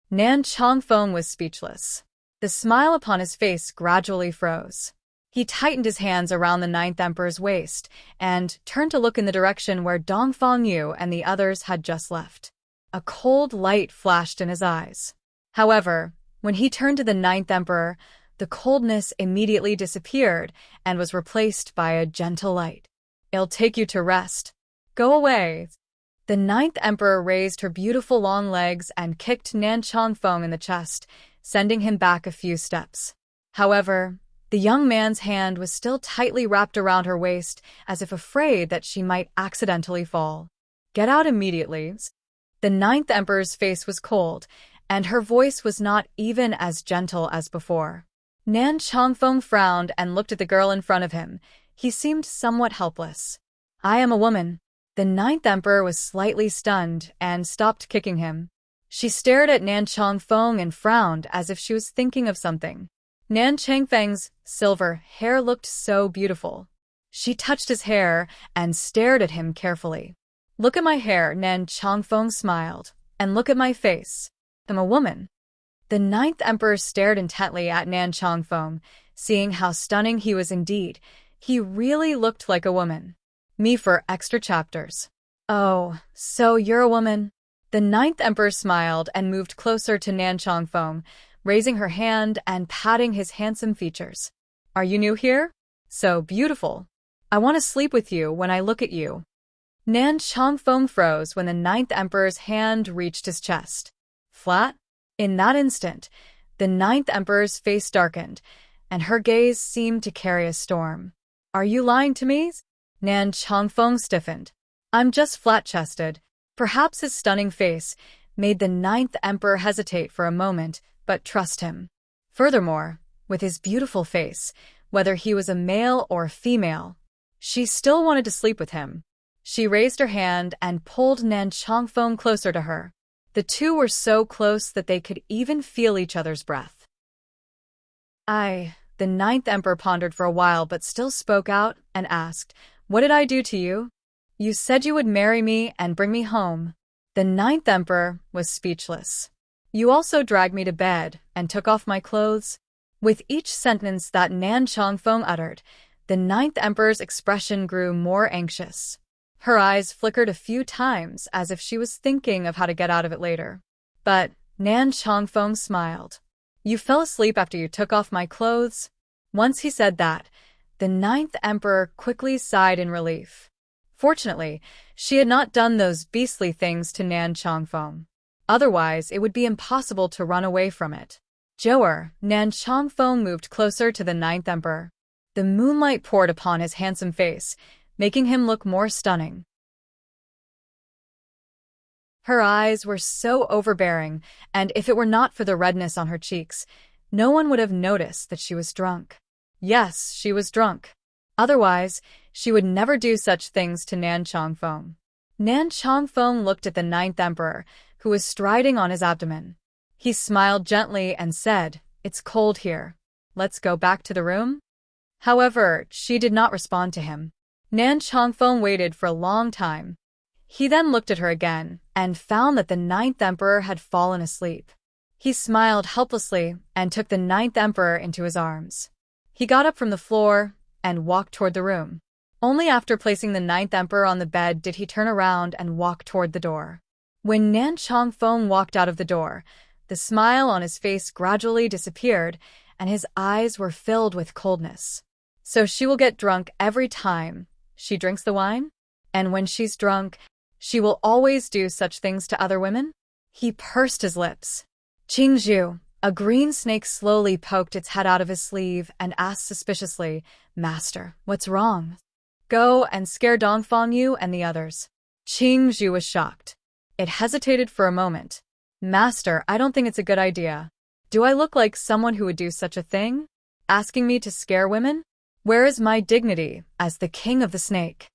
Nan Chongfeng was speechless. The smile upon his face gradually froze. He tightened his hands around the ninth emperor's waist and turned to look in the direction where Dong Fengyu and the others had just left. A cold light flashed in his eyes. However, when he turned to the ninth emperor, the coldness immediately disappeared and was replaced by a gentle light. "It'll take you to rest. Go away." The ninth emperor raised her beautiful long legs and kicked Nan Chongfeng in the chest, sending him back a few steps. However, the young man's hand was still tightly wrapped around her waist, as if afraid that she might accidentally fall. "Get out immediately." The ninth emperor's face was cold, and her voice was not even as gentle as before. Nan Chongfeng frowned and looked at the girl in front of him. He seemed somewhat helpless. "I am a woman." The ninth emperor was slightly stunned and stopped kicking him. She stared at Nan Chongfeng and frowned as if she was thinking of something. Nan Changfeng's silver hair looked so beautiful. She touched his hair and stared at him carefully. "Look at my hair," Nan Chongfeng smiled, "and look at my face. I'm a woman." The ninth emperor stared intently at Nan Chongfeng, seeing how stunning he was indeed. He really looked like a woman. Me for extra chapters. "Oh, so you're a woman?" The ninth emperor smiled and moved closer to Nan Chongfeng, raising her hand and patting his handsome features. "Are you new here? So beautiful. I want to sleep with you when I look at you." Nan Chongfeng froze when the ninth emperor's hand reached his chest. Flat? In that instant, the ninth emperor's face darkened, and her gaze seemed to carry a storm. "Are you lying to me?" Nan Chongfeng stiffened. "I'm just flat-chested." Perhaps his stunning face made the ninth emperor hesitate for a moment, but trust him. Furthermore, with his beautiful face, whether he was a male or female, she still wanted to sleep with him. She raised her hand and pulled Nan Chongfeng closer to her. The two were so close that they could even feel each other's breath. The ninth emperor pondered for a while but still spoke out and asked, "What did I do to you?" "You said you would marry me and bring me home." The ninth emperor was speechless. "You also dragged me to bed and took off my clothes." With each sentence that Nan Chongfeng uttered, the ninth emperor's expression grew more anxious. Her eyes flickered a few times as if she was thinking of how to get out of it later. But Nan Chongfeng smiled. "You fell asleep after you took off my clothes?" Once he said that, the ninth emperor quickly sighed in relief. Fortunately, she had not done those beastly things to Nan Chongfeng. Otherwise, it would be impossible to run away from it. Nan Chongfeng moved closer to the ninth emperor. The moonlight poured upon his handsome face, making him look more stunning. Her eyes were so overbearing, and if it were not for the redness on her cheeks, no one would have noticed that she was drunk. Yes, she was drunk. Otherwise, she would never do such things to Nan Chongfeng. Nan Chongfeng looked at the ninth emperor, who was striding on his abdomen. He smiled gently and said, "It's cold here. Let's go back to the room?" However, she did not respond to him. Nan Chongfeng waited for a long time. He then looked at her again and found that the ninth emperor had fallen asleep. He smiled helplessly and took the ninth emperor into his arms. He got up from the floor and walked toward the room. Only after placing the ninth emperor on the bed did he turn around and walk toward the door. When Nan Chongfeng walked out of the door, the smile on his face gradually disappeared and his eyes were filled with coldness. "So she will get drunk every time she drinks the wine? And when she's drunk, she will always do such things to other women?" He pursed his lips. "Qingzhu," a green snake slowly poked its head out of his sleeve and asked suspiciously, "Master, what's wrong?" "Go and scare Dongfang Yu and the others." Qingzhu was shocked. It hesitated for a moment. "Master, I don't think it's a good idea. Do I look like someone who would do such a thing? Asking me to scare women? Where is my dignity as the king of the snake?"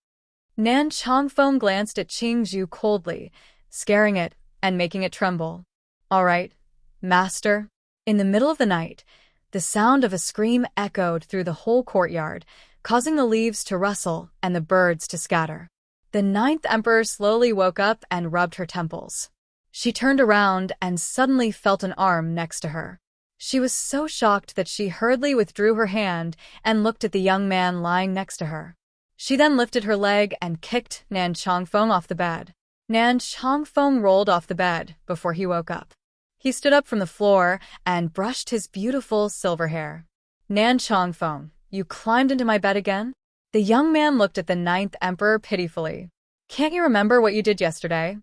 Nan Chongfeng glanced at Qingzhu coldly, scaring it and making it tremble. "All right, master." In the middle of the night, the sound of a scream echoed through the whole courtyard, causing the leaves to rustle and the birds to scatter. The ninth emperor slowly woke up and rubbed her temples. She turned around and suddenly felt an arm next to her. She was so shocked that she hurriedly withdrew her hand and looked at the young man lying next to her. She then lifted her leg and kicked Nan Chongfeng off the bed. Nan Chongfeng rolled off the bed before he woke up. He stood up from the floor and brushed his beautiful silver hair. "Nan Chongfeng, you climbed into my bed again?" The young man looked at the ninth emperor pitifully. "Can't you remember what you did yesterday?"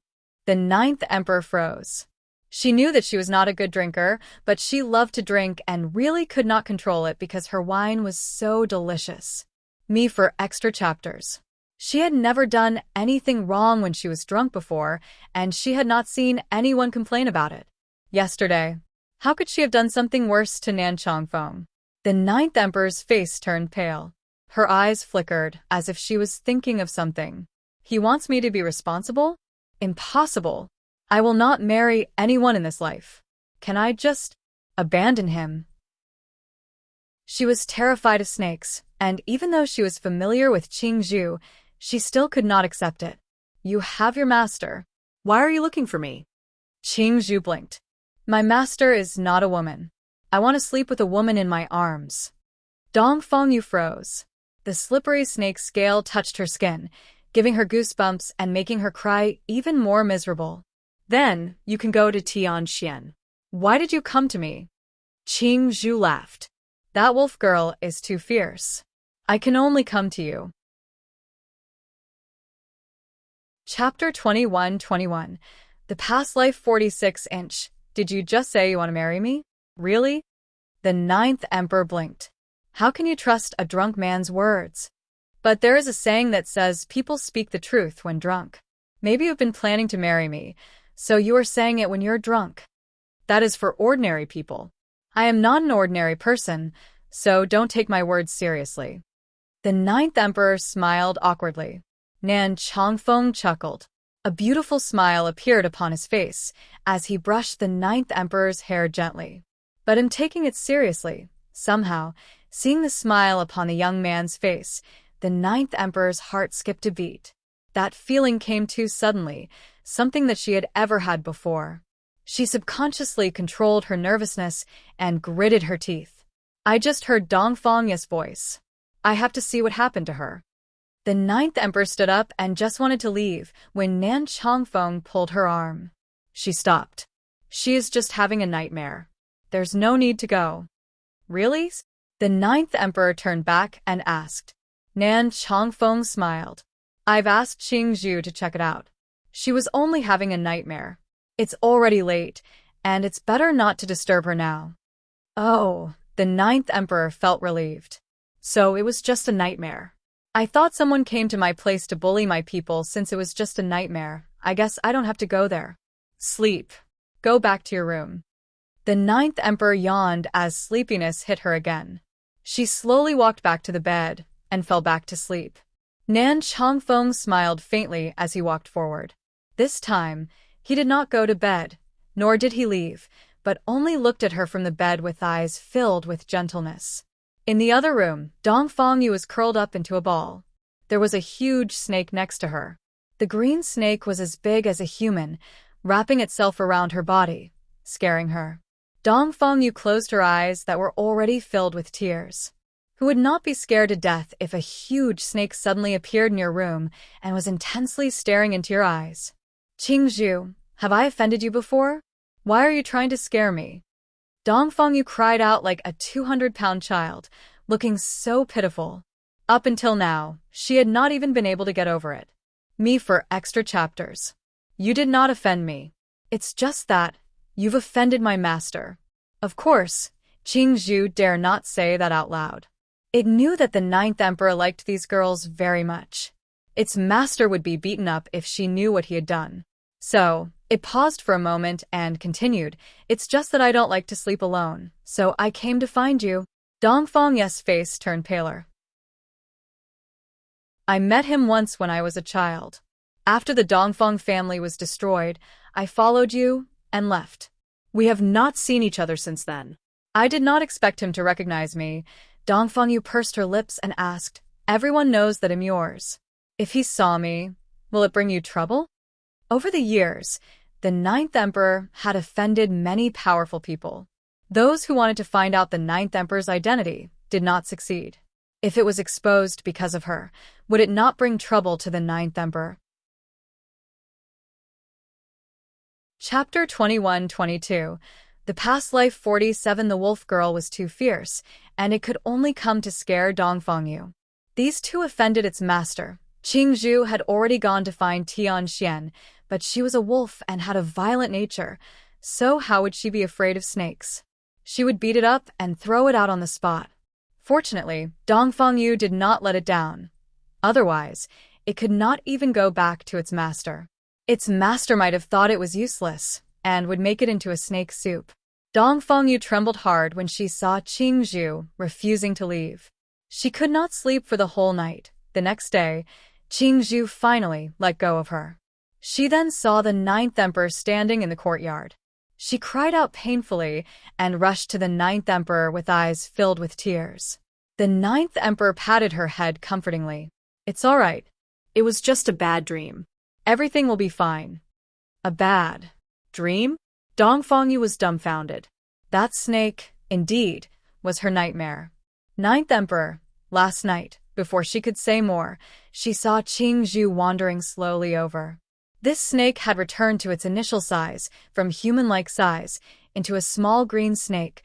The ninth emperor froze. She knew that she was not a good drinker, but she loved to drink and really could not control it because her wine was so delicious. Me for extra chapters. She had never done anything wrong when she was drunk before, and she had not seen anyone complain about it. Yesterday. How could she have done something worse to Nan Chongfeng? The ninth emperor's face turned pale. Her eyes flickered as if she was thinking of something. "He wants me to be responsible? Impossible. I will not marry anyone in this life. Can I just abandon him? She was terrified of snakes, and even though she was familiar with Qingzhu, she still could not accept it. You have your master. Why are you looking for me? Qingzhu blinked. My master is not a woman. I want to sleep with a woman in my arms. Dongfeng froze. The slippery snake scale touched her skin, giving her goosebumps and making her cry even more miserable. Then you can go to Tianxian. Why did you come to me? Qingzhu laughed. That wolf girl is too fierce. I can only come to you. Chapter 21:21. The past life 46-inch. Did you just say you want to marry me? Really? The ninth emperor blinked. How can you trust a drunk man's words? But there is a saying that says people speak the truth when drunk. Maybe you've been planning to marry me, so you are saying it when you're drunk. That is for ordinary people. I am not an ordinary person, so don't take my words seriously. The ninth emperor smiled awkwardly. Nan Chongfeng chuckled. A beautiful smile appeared upon his face as he brushed the ninth emperor's hair gently. But in taking it seriously, somehow, seeing the smile upon the young man's face, the ninth emperor's heart skipped a beat. That feeling came too suddenly, something that she had ever had before. She subconsciously controlled her nervousness and gritted her teeth. I just heard Dongfeng's voice. I have to see what happened to her. The ninth emperor stood up and just wanted to leave when Nan Chongfeng pulled her arm. She stopped. She is just having a nightmare. There's no need to go. Really? The ninth emperor turned back and asked. Nan Chongfeng smiled. I've asked Qingzhu to check it out. She was only having a nightmare. It's already late, and it's better not to disturb her now. Oh, the ninth emperor felt relieved. So it was just a nightmare. I thought someone came to my place to bully my people since it was just a nightmare. I guess I don't have to go there. Sleep. Go back to your room. The ninth emperor yawned as sleepiness hit her again. She slowly walked back to the bed and fell back to sleep. Nan Chongfeng smiled faintly as he walked forward. This time, he did not go to bed, nor did he leave, but only looked at her from the bed with eyes filled with gentleness. In the other room, Dongfeng was curled up into a ball. There was a huge snake next to her. The green snake was as big as a human, wrapping itself around her body, scaring her. Dongfeng closed her eyes that were already filled with tears. Who would not be scared to death if a huge snake suddenly appeared in your room and was intensely staring into your eyes? Qingzhu, have I offended you before? Why are you trying to scare me? Dongfeng cried out like a 200-pound child, looking so pitiful. Up until now, she had not even been able to get over it. Me for extra chapters. You did not offend me. It's just that you've offended my master. Of course, Qingzhu dare not say that out loud. It knew that the ninth emperor liked these girls very much. Its master would be beaten up if she knew what he had done. So, it paused for a moment and continued, It's just that I don't like to sleep alone, so I came to find you. Dongfeng's face turned paler. I met him once when I was a child. After the Dongfeng family was destroyed, I followed you and left. We have not seen each other since then. I did not expect him to recognize me. Dongfeng pursed her lips and asked, Everyone knows that I'm yours. If he saw me, will it bring you trouble? Over the years, the ninth emperor had offended many powerful people. Those who wanted to find out the ninth emperor's identity did not succeed. If it was exposed because of her, would it not bring trouble to the ninth emperor? Chapter 21:22. The past life 47. The wolf girl was too fierce, and it could only come to scare Dongfeng. These two offended its master. Qingzhu had already gone to find Tianxian, but she was a wolf and had a violent nature, so how would she be afraid of snakes? She would beat it up and throw it out on the spot. Fortunately, Dongfeng did not let it down. Otherwise, it could not even go back to its master. Its master might have thought it was useless and would make it into a snake soup. Dongfeng trembled hard when she saw Qingzhu refusing to leave. She could not sleep for the whole night. The next day, Qingzhu finally let go of her. She then saw the ninth emperor standing in the courtyard. She cried out painfully and rushed to the ninth emperor with eyes filled with tears. The ninth emperor patted her head comfortingly. "It's all right. It was just a bad dream. Everything will be fine." "A bad Dream?" Dongfangyu was dumbfounded. That snake, indeed, was her nightmare. Ninth Emperor, last night, before she could say more, she saw Qingzhu wandering slowly over. This snake had returned to its initial size, from human-like size, into a small green snake,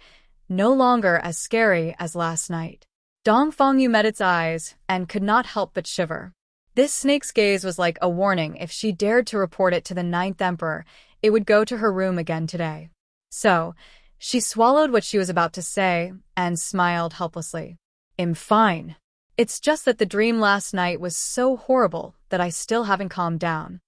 no longer as scary as last night. Dongfangyu met its eyes and could not help but shiver. This snake's gaze was like a warning. If she dared to report it to the ninth emperor, it would go to her room again today. So, she swallowed what she was about to say and smiled helplessly. "I'm fine. It's just that the dream last night was so horrible that I still haven't calmed down."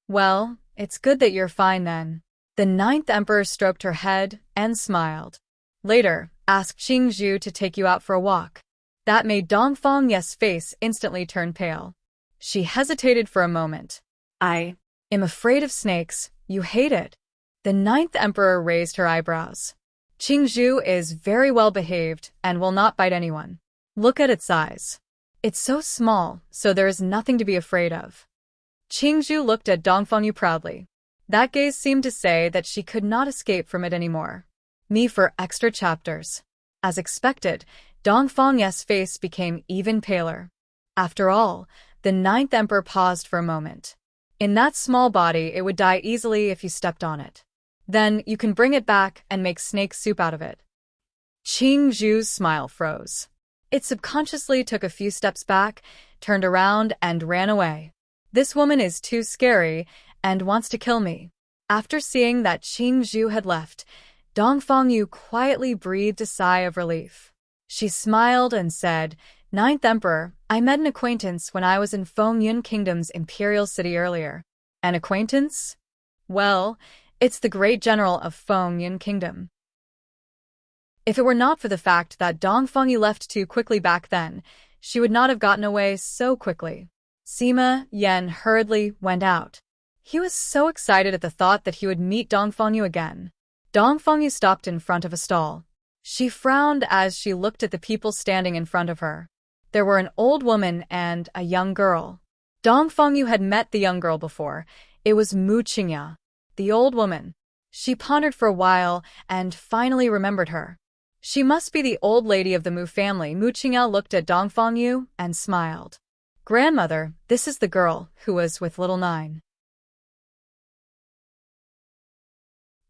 "Well, it's good that you're fine then." The ninth emperor stroked her head and smiled. "Later, ask Qingzhu to take you out for a walk." That made Dongfangyu's face instantly turn pale. She hesitated for a moment. "I am afraid of snakes. You hate it." The ninth emperor raised her eyebrows. "Qingzhu is very well behaved and will not bite anyone. Look at its eyes. It's so small, so there is nothing to be afraid of." Qingzhu looked at Dongfangyu proudly. That gaze seemed to say that she could not escape from it anymore. Me for extra chapters. As expected, Dongfangyu's face became even paler. After all, the ninth emperor paused for a moment. "In that small body, it would die easily if you stepped on it. Then you can bring it back and make snake soup out of it." Qingzhu's smile froze. It subconsciously took a few steps back, turned around, and ran away. "This woman is too scary and wants to kill me." After seeing that Qingzhu had left, Dongfangyu quietly breathed a sigh of relief. She smiled and said, "Ninth Emperor, I met an acquaintance when I was in Fengyun Kingdom's imperial city earlier." "An acquaintance?" "Well, it's the great general of Fengyun Kingdom." If it were not for the fact that Dongfangyu left too quickly back then, she would not have gotten away so quickly. Sima Yan hurriedly went out. He was so excited at the thought that he would meet Dongfangyu again. Dongfangyu stopped in front of a stall. She frowned as she looked at the people standing in front of her. There were an old woman and a young girl. Dongfangyu had met the young girl before. It was Mu Qingya, the old woman. She pondered for a while and finally remembered her. She must be the old lady of the Mu family. Mu Qingya looked at Dongfangyu and smiled. "Grandmother, this is the girl who was with little Nine."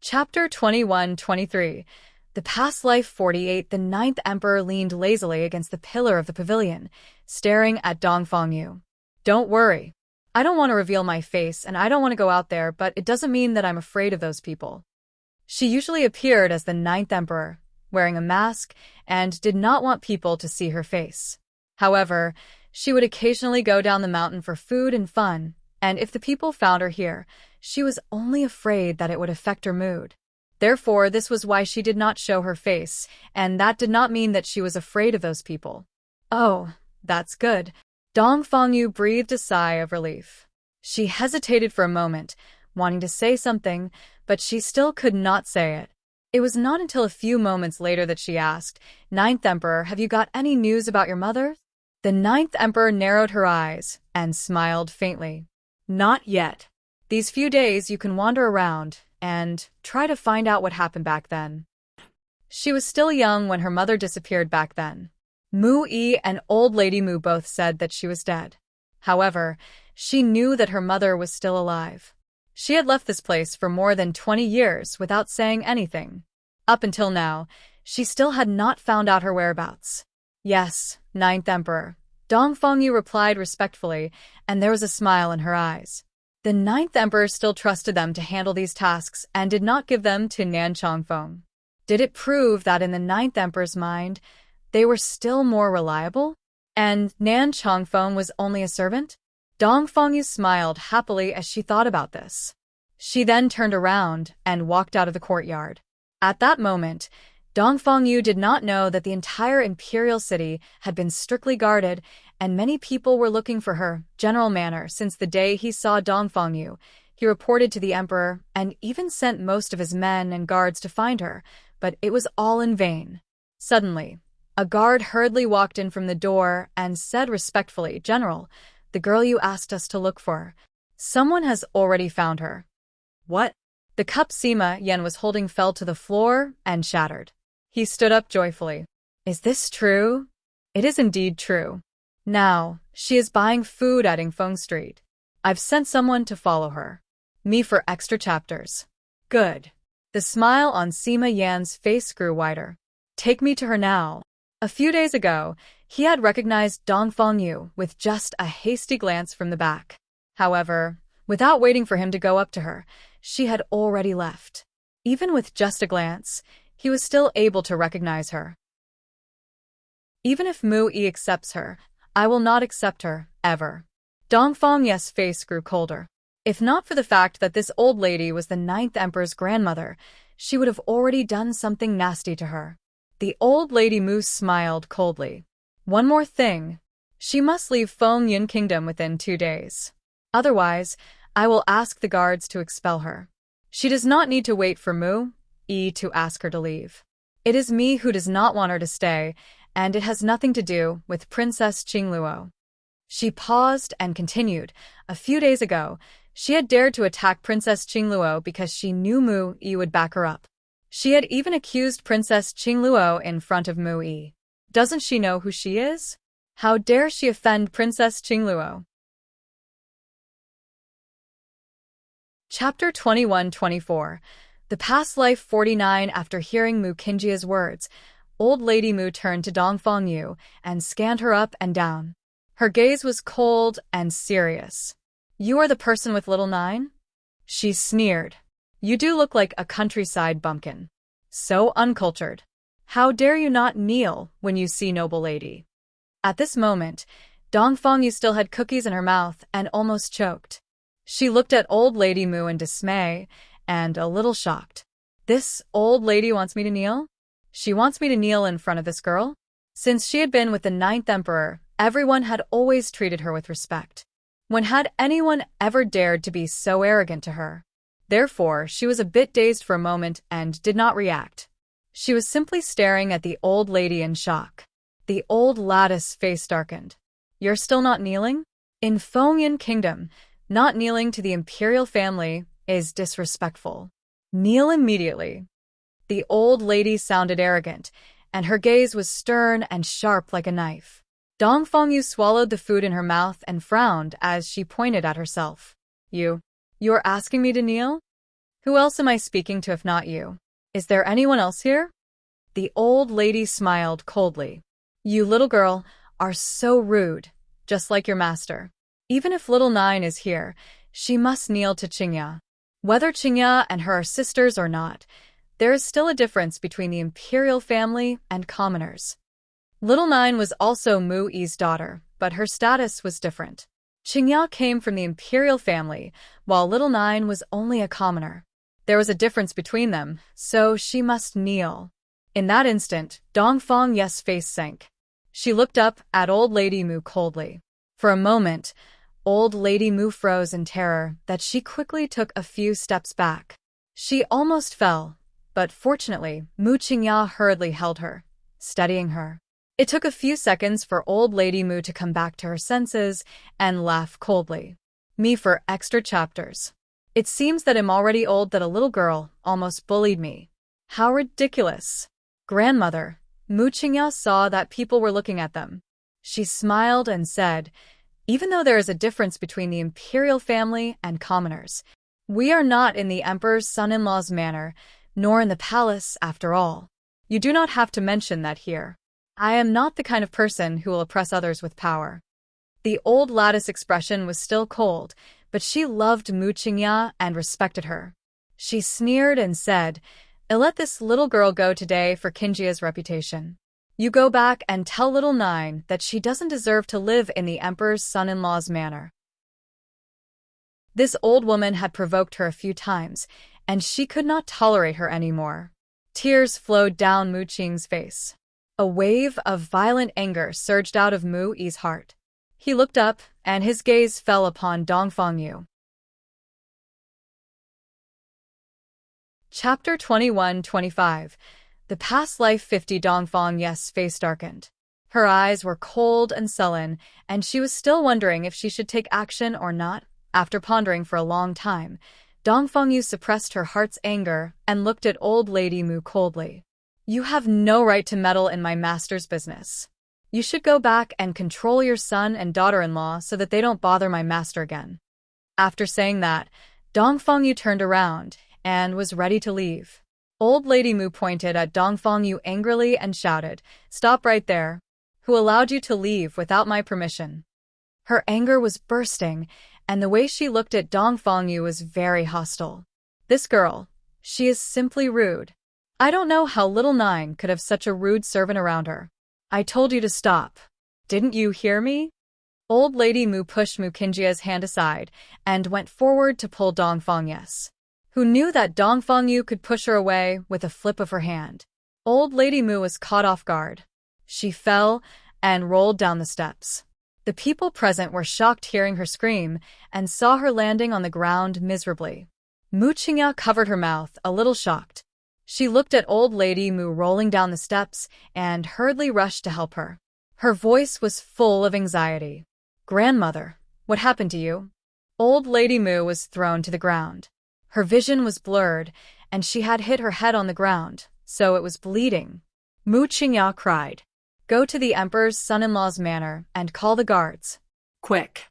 Chapter 21-23. The past life 48. The ninth emperor leaned lazily against the pillar of the pavilion, staring at Dongfangyu. "Don't worry. I don't want to reveal my face and I don't want to go out there, but it doesn't mean that I'm afraid of those people." She usually appeared as the ninth emperor, wearing a mask, and did not want people to see her face. However, she would occasionally go down the mountain for food and fun, and if the people found her here, she was only afraid that it would affect her mood. Therefore, this was why she did not show her face, and that did not mean that she was afraid of those people. "Oh, that's good." Dongfangyu breathed a sigh of relief. She hesitated for a moment, wanting to say something, but she still could not say it. It was not until a few moments later that she asked, "Ninth Emperor, have you got any news about your mother?" The ninth emperor narrowed her eyes and smiled faintly. "Not yet. These few days you can wander around and try to find out what happened back then." She was still young when her mother disappeared back then. Mu Yi and old lady Mu both said that she was dead. However, she knew that her mother was still alive. She had left this place for more than 20 years without saying anything. Up until now, she still had not found out her whereabouts. "Yes, ninth emperor," Dongfangyu replied respectfully, and there was a smile in her eyes. The ninth emperor still trusted them to handle these tasks and did not give them to Nan Chongfeng. Did it prove that in the ninth emperor's mind, they were still more reliable? And Nan Chongfeng was only a servant? Dongfangyu smiled happily as she thought about this. She then turned around and walked out of the courtyard. At that moment, Dongfangyu did not know that the entire imperial city had been strictly guarded, and many people were looking for her general manner since the day he saw Dongfangyu. He reported to the emperor and even sent most of his men and guards to find her, but it was all in vain. Suddenly, a guard hurriedly walked in from the door and said respectfully, "General, the girl you asked us to look for. Someone has already found her." What? The cup Sima Yan was holding fell to the floor and shattered. He stood up joyfully. "Is this true?" "It is indeed true. Now, she is buying food at Ingfeng Street. I've sent someone to follow her. Me for extra chapters." "Good." The smile on Sima Yan's face grew wider. "Take me to her now." A few days ago, he had recognized Dongfang Yu with just a hasty glance from the back. However, without waiting for him to go up to her, she had already left. Even with just a glance, he was still able to recognize her. "Even if Mu Yi accepts her, I will not accept her, ever." Dongfang Yu's face grew colder. If not for the fact that this old lady was the 9th emperor's grandmother, she would have already done something nasty to her. The old lady Mu smiled coldly. "One more thing. She must leave Fengyun Kingdom within 2 days. Otherwise, I will ask the guards to expel her. She does not need to wait for Mu Yi to ask her to leave. It is me who does not want her to stay, and it has nothing to do with Princess Qingluo." She paused and continued. A few days ago, she had dared to attack Princess Qingluo because she knew Mu Yi would back her up. She had even accused Princess Qingluo in front of Mu Yi. Doesn't she know who she is? How dare she offend Princess Qingluo? Chapter 21-24. The Past Life 49. After hearing Mu Qingjia's words, old lady Mu turned to Dongfang Yu and scanned her up and down. Her gaze was cold and serious. "You are the person with little 9? She sneered. "You do look like a countryside bumpkin. So uncultured. How dare you not kneel when you see noble lady?" At this moment, Dongfang Yu still had cookies in her mouth and almost choked. She looked at old lady Mu in dismay and a little shocked. "This old lady wants me to kneel? She wants me to kneel in front of this girl?" Since she had been with the 9th emperor, everyone had always treated her with respect. When had anyone ever dared to be so arrogant to her? Therefore, she was a bit dazed for a moment and did not react. She was simply staring at the old lady in shock. The old lattice face darkened. "You're still not kneeling? In Fengyun Kingdom, not kneeling to the imperial family is disrespectful. Kneel immediately." The old lady sounded arrogant, and her gaze was stern and sharp like a knife. Dongfang Yu swallowed the food in her mouth and frowned as she pointed at herself. You're asking me to kneel? Who else am I speaking to if not you? Is there anyone else here?" The old lady smiled coldly. "You little girl are so rude, just like your master. Even if little 9 is here, she must kneel to Qingya. Whether Qingya and her are sisters or not, there is still a difference between the imperial family and commoners." Little 9 was also Mu Yi's daughter, but her status was different. Qingya came from the imperial family, while little 9 was only a commoner. There was a difference between them, so she must kneel. In that instant, Dongfang Yu's face sank. She looked up at old lady Mu coldly. For a moment, old lady Mu froze in terror that she quickly took a few steps back. She almost fell, but fortunately, Mu Qingya hurriedly held her, steadying her. It took a few seconds for old lady Mu to come back to her senses and laugh coldly. "Me for extra chapters. It seems that I'm already old that a little girl almost bullied me. How ridiculous." "Grandmother." Mu Qingya saw that people were looking at them. She smiled and said, "Even though there is a difference between the imperial family and commoners, we are not in the emperor's son-in-law's manor, nor in the palace after all. You do not have to mention that here. I am not the kind of person who will oppress others with power." The old lattice expression was still cold, but she loved Mu Qingya and respected her. She sneered and said, "I'll let this little girl go today for Qingjia's reputation. You go back and tell little 9 that she doesn't deserve to live in the emperor's son-in-law's manor." This old woman had provoked her a few times, and she could not tolerate her anymore. Tears flowed down Mu Qing's face. A wave of violent anger surged out of Mu Yi's heart. He looked up, and his gaze fell upon Dongfang Yu. Chapter 21-25. The past life 50. Dongfang face darkened. Her eyes were cold and sullen, and she was still wondering if she should take action or not. After pondering for a long time, Dongfang suppressed her heart's anger and looked at old lady Mu coldly. You have no right to meddle in my master's business. You should go back and control your son and daughter-in-law so that they don't bother my master again. After saying that, Dongfang turned around and was ready to leave. Old lady Mu pointed at Dongfang angrily and shouted, "Stop right there. Who allowed you to leave without my permission?" Her anger was bursting, and the way she looked at Dongfang was very hostile. This girl, she is simply rude. I don't know how little Nine could have such a rude servant around her. I told you to stop. Didn't you hear me? Old lady Mu pushed Mu Qingjia's hand aside and went forward to pull Dongfang, who knew that Dongfang could push her away with a flip of her hand. Old lady Mu was caught off guard. She fell and rolled down the steps. The people present were shocked hearing her scream and saw her landing on the ground miserably. Mu Qingya covered her mouth, a little shocked. She looked at old lady Mu rolling down the steps and hurriedly rushed to help her. Her voice was full of anxiety. "Grandmother, what happened to you?" Old lady Mu was thrown to the ground. Her vision was blurred, and she had hit her head on the ground, so it was bleeding. Mu Qingya cried, "Go to the emperor's son-in-law's manor and call the guards. Quick!"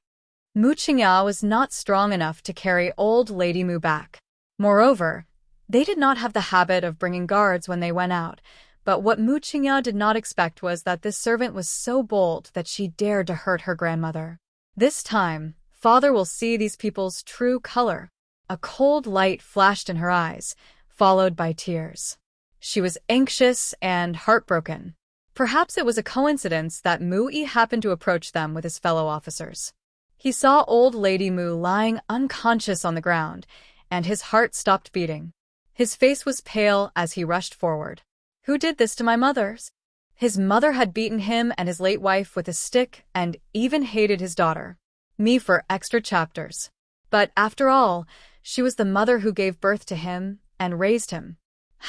Mu Qingya was not strong enough to carry old lady Mu back. Moreover, they did not have the habit of bringing guards when they went out, but what Mu Qingya did not expect was that this servant was so bold that she dared to hurt her grandmother. This time, father will see these people's true color. A cold light flashed in her eyes, followed by tears. She was anxious and heartbroken. Perhaps it was a coincidence that Mu Yi happened to approach them with his fellow officers. He saw old lady Mu lying unconscious on the ground, and his heart stopped beating. His face was pale as he rushed forward. Who did this to my mother's? His mother had beaten him and his late wife with a stick and even hated his daughter. Me for extra chapters. But after all, she was the mother who gave birth to him and raised him.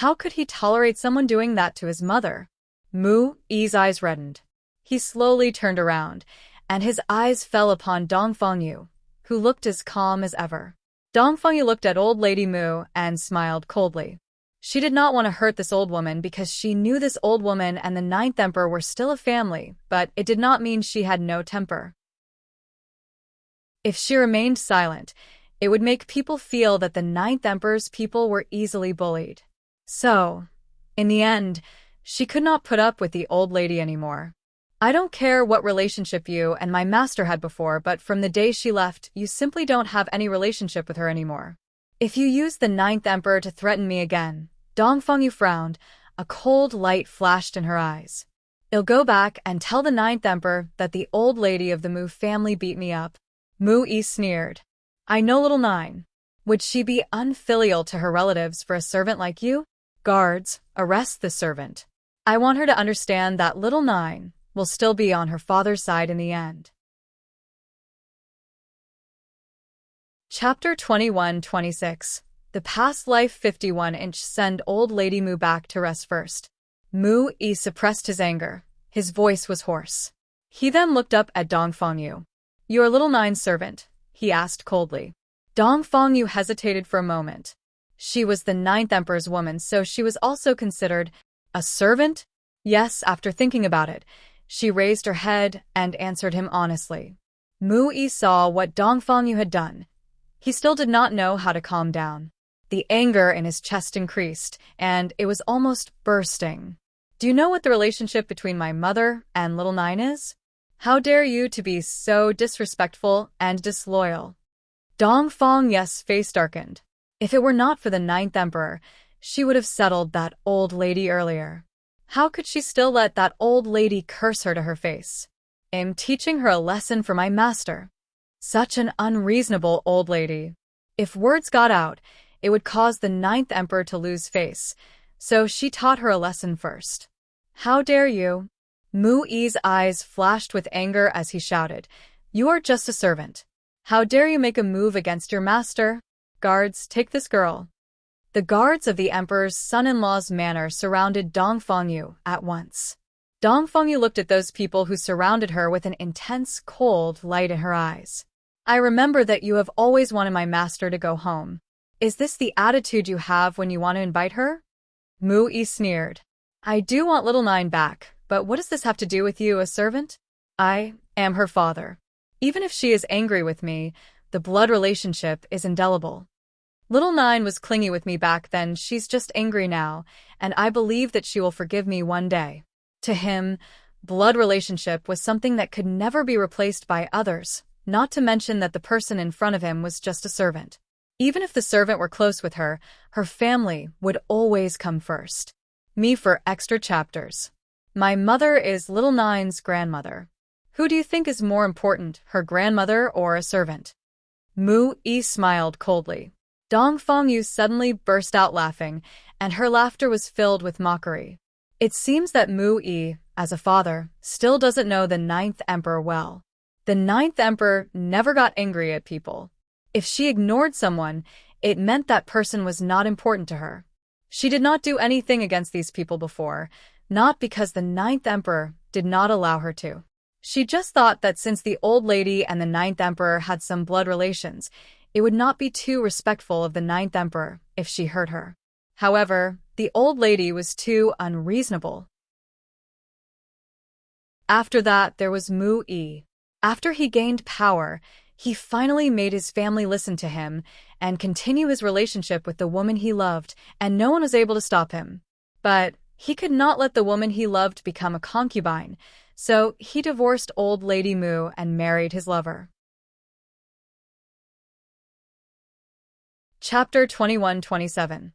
How could he tolerate someone doing that to his mother? Mu Yi's eyes reddened. He slowly turned around, and his eyes fell upon Dongfang, who looked as calm as ever. Dongfang looked at old lady Mu and smiled coldly. She did not want to hurt this old woman because she knew this old woman and the ninth emperor were still a family, but it did not mean she had no temper. If she remained silent, it would make people feel that the ninth emperor's people were easily bullied. So, in the end, she could not put up with the old lady anymore. I don't care what relationship you and my master had before, but from the day she left, you simply don't have any relationship with her anymore. If you use the ninth emperor to threaten me again, Dongfang frowned, a cold light flashed in her eyes. I'll go back and tell the ninth emperor that the old lady of the Mu family beat me up. Mu Yi sneered. I know little Nine. Would she be unfilial to her relatives for a servant like you? Guards, arrest the servant. I want her to understand that little Nine will still be on her father's side in the end. Chapter 21-26. The past life 51-inch send old lady Mu back to rest first. Mu Yi suppressed his anger. His voice was hoarse. He then looked up at Dongfang. Your little Nine's servant, he asked coldly. Dongfang hesitated for a moment. She was the ninth emperor's woman, so she was also considered a servant? Yes, after thinking about it, she raised her head and answered him honestly. Mu Yi saw what Dongfang had done. He still did not know how to calm down. The anger in his chest increased, and it was almost bursting. Do you know what the relationship between my mother and little Nine is? How dare you to be so disrespectful and disloyal? Dongfang's face darkened. If it were not for the ninth emperor, she would have settled that old lady earlier. How could she still let that old lady curse her to her face? I'm teaching her a lesson for my master. Such an unreasonable old lady. If words got out, it would cause the ninth emperor to lose face, so she taught her a lesson first. How dare you? Mu Yi's eyes flashed with anger as he shouted, You are just a servant. How dare you make a move against your master? Guards, take this girl. The guards of the emperor's son-in-law's manor surrounded Dong Fengyu at once. Dong Fengyu looked at those people who surrounded her with an intense, cold light in her eyes. I remember that you have always wanted my master to go home. Is this the attitude you have when you want to invite her? Mu Yi sneered. I do want little Nine back, but what does this have to do with you, a servant? I am her father. Even if she is angry with me, the blood relationship is indelible. Little Nine was clingy with me back then, she's just angry now, and I believe that she will forgive me one day. To him, blood relationship was something that could never be replaced by others, not to mention that the person in front of him was just a servant. Even if the servant were close with her, her family would always come first. Me for extra chapters. My mother is Little Nine's grandmother. Who do you think is more important, her grandmother or a servant? Mu Yi smiled coldly. Dong Fengyu suddenly burst out laughing, and her laughter was filled with mockery. It seems that Mu Yi, as a father, still doesn't know the Ninth Emperor well. The Ninth Emperor never got angry at people. If she ignored someone, it meant that person was not important to her. She did not do anything against these people before, not because the Ninth Emperor did not allow her to. She just thought that since the old lady and the Ninth Emperor had some blood relations, it would not be too respectful of the Ninth Emperor if she hurt her. However, the old lady was too unreasonable. After that, there was Mu Yi. After he gained power, he finally made his family listen to him and continue his relationship with the woman he loved, and no one was able to stop him. But he could not let the woman he loved become a concubine, so he divorced old Lady Mu and married his lover. Chapter 21-27.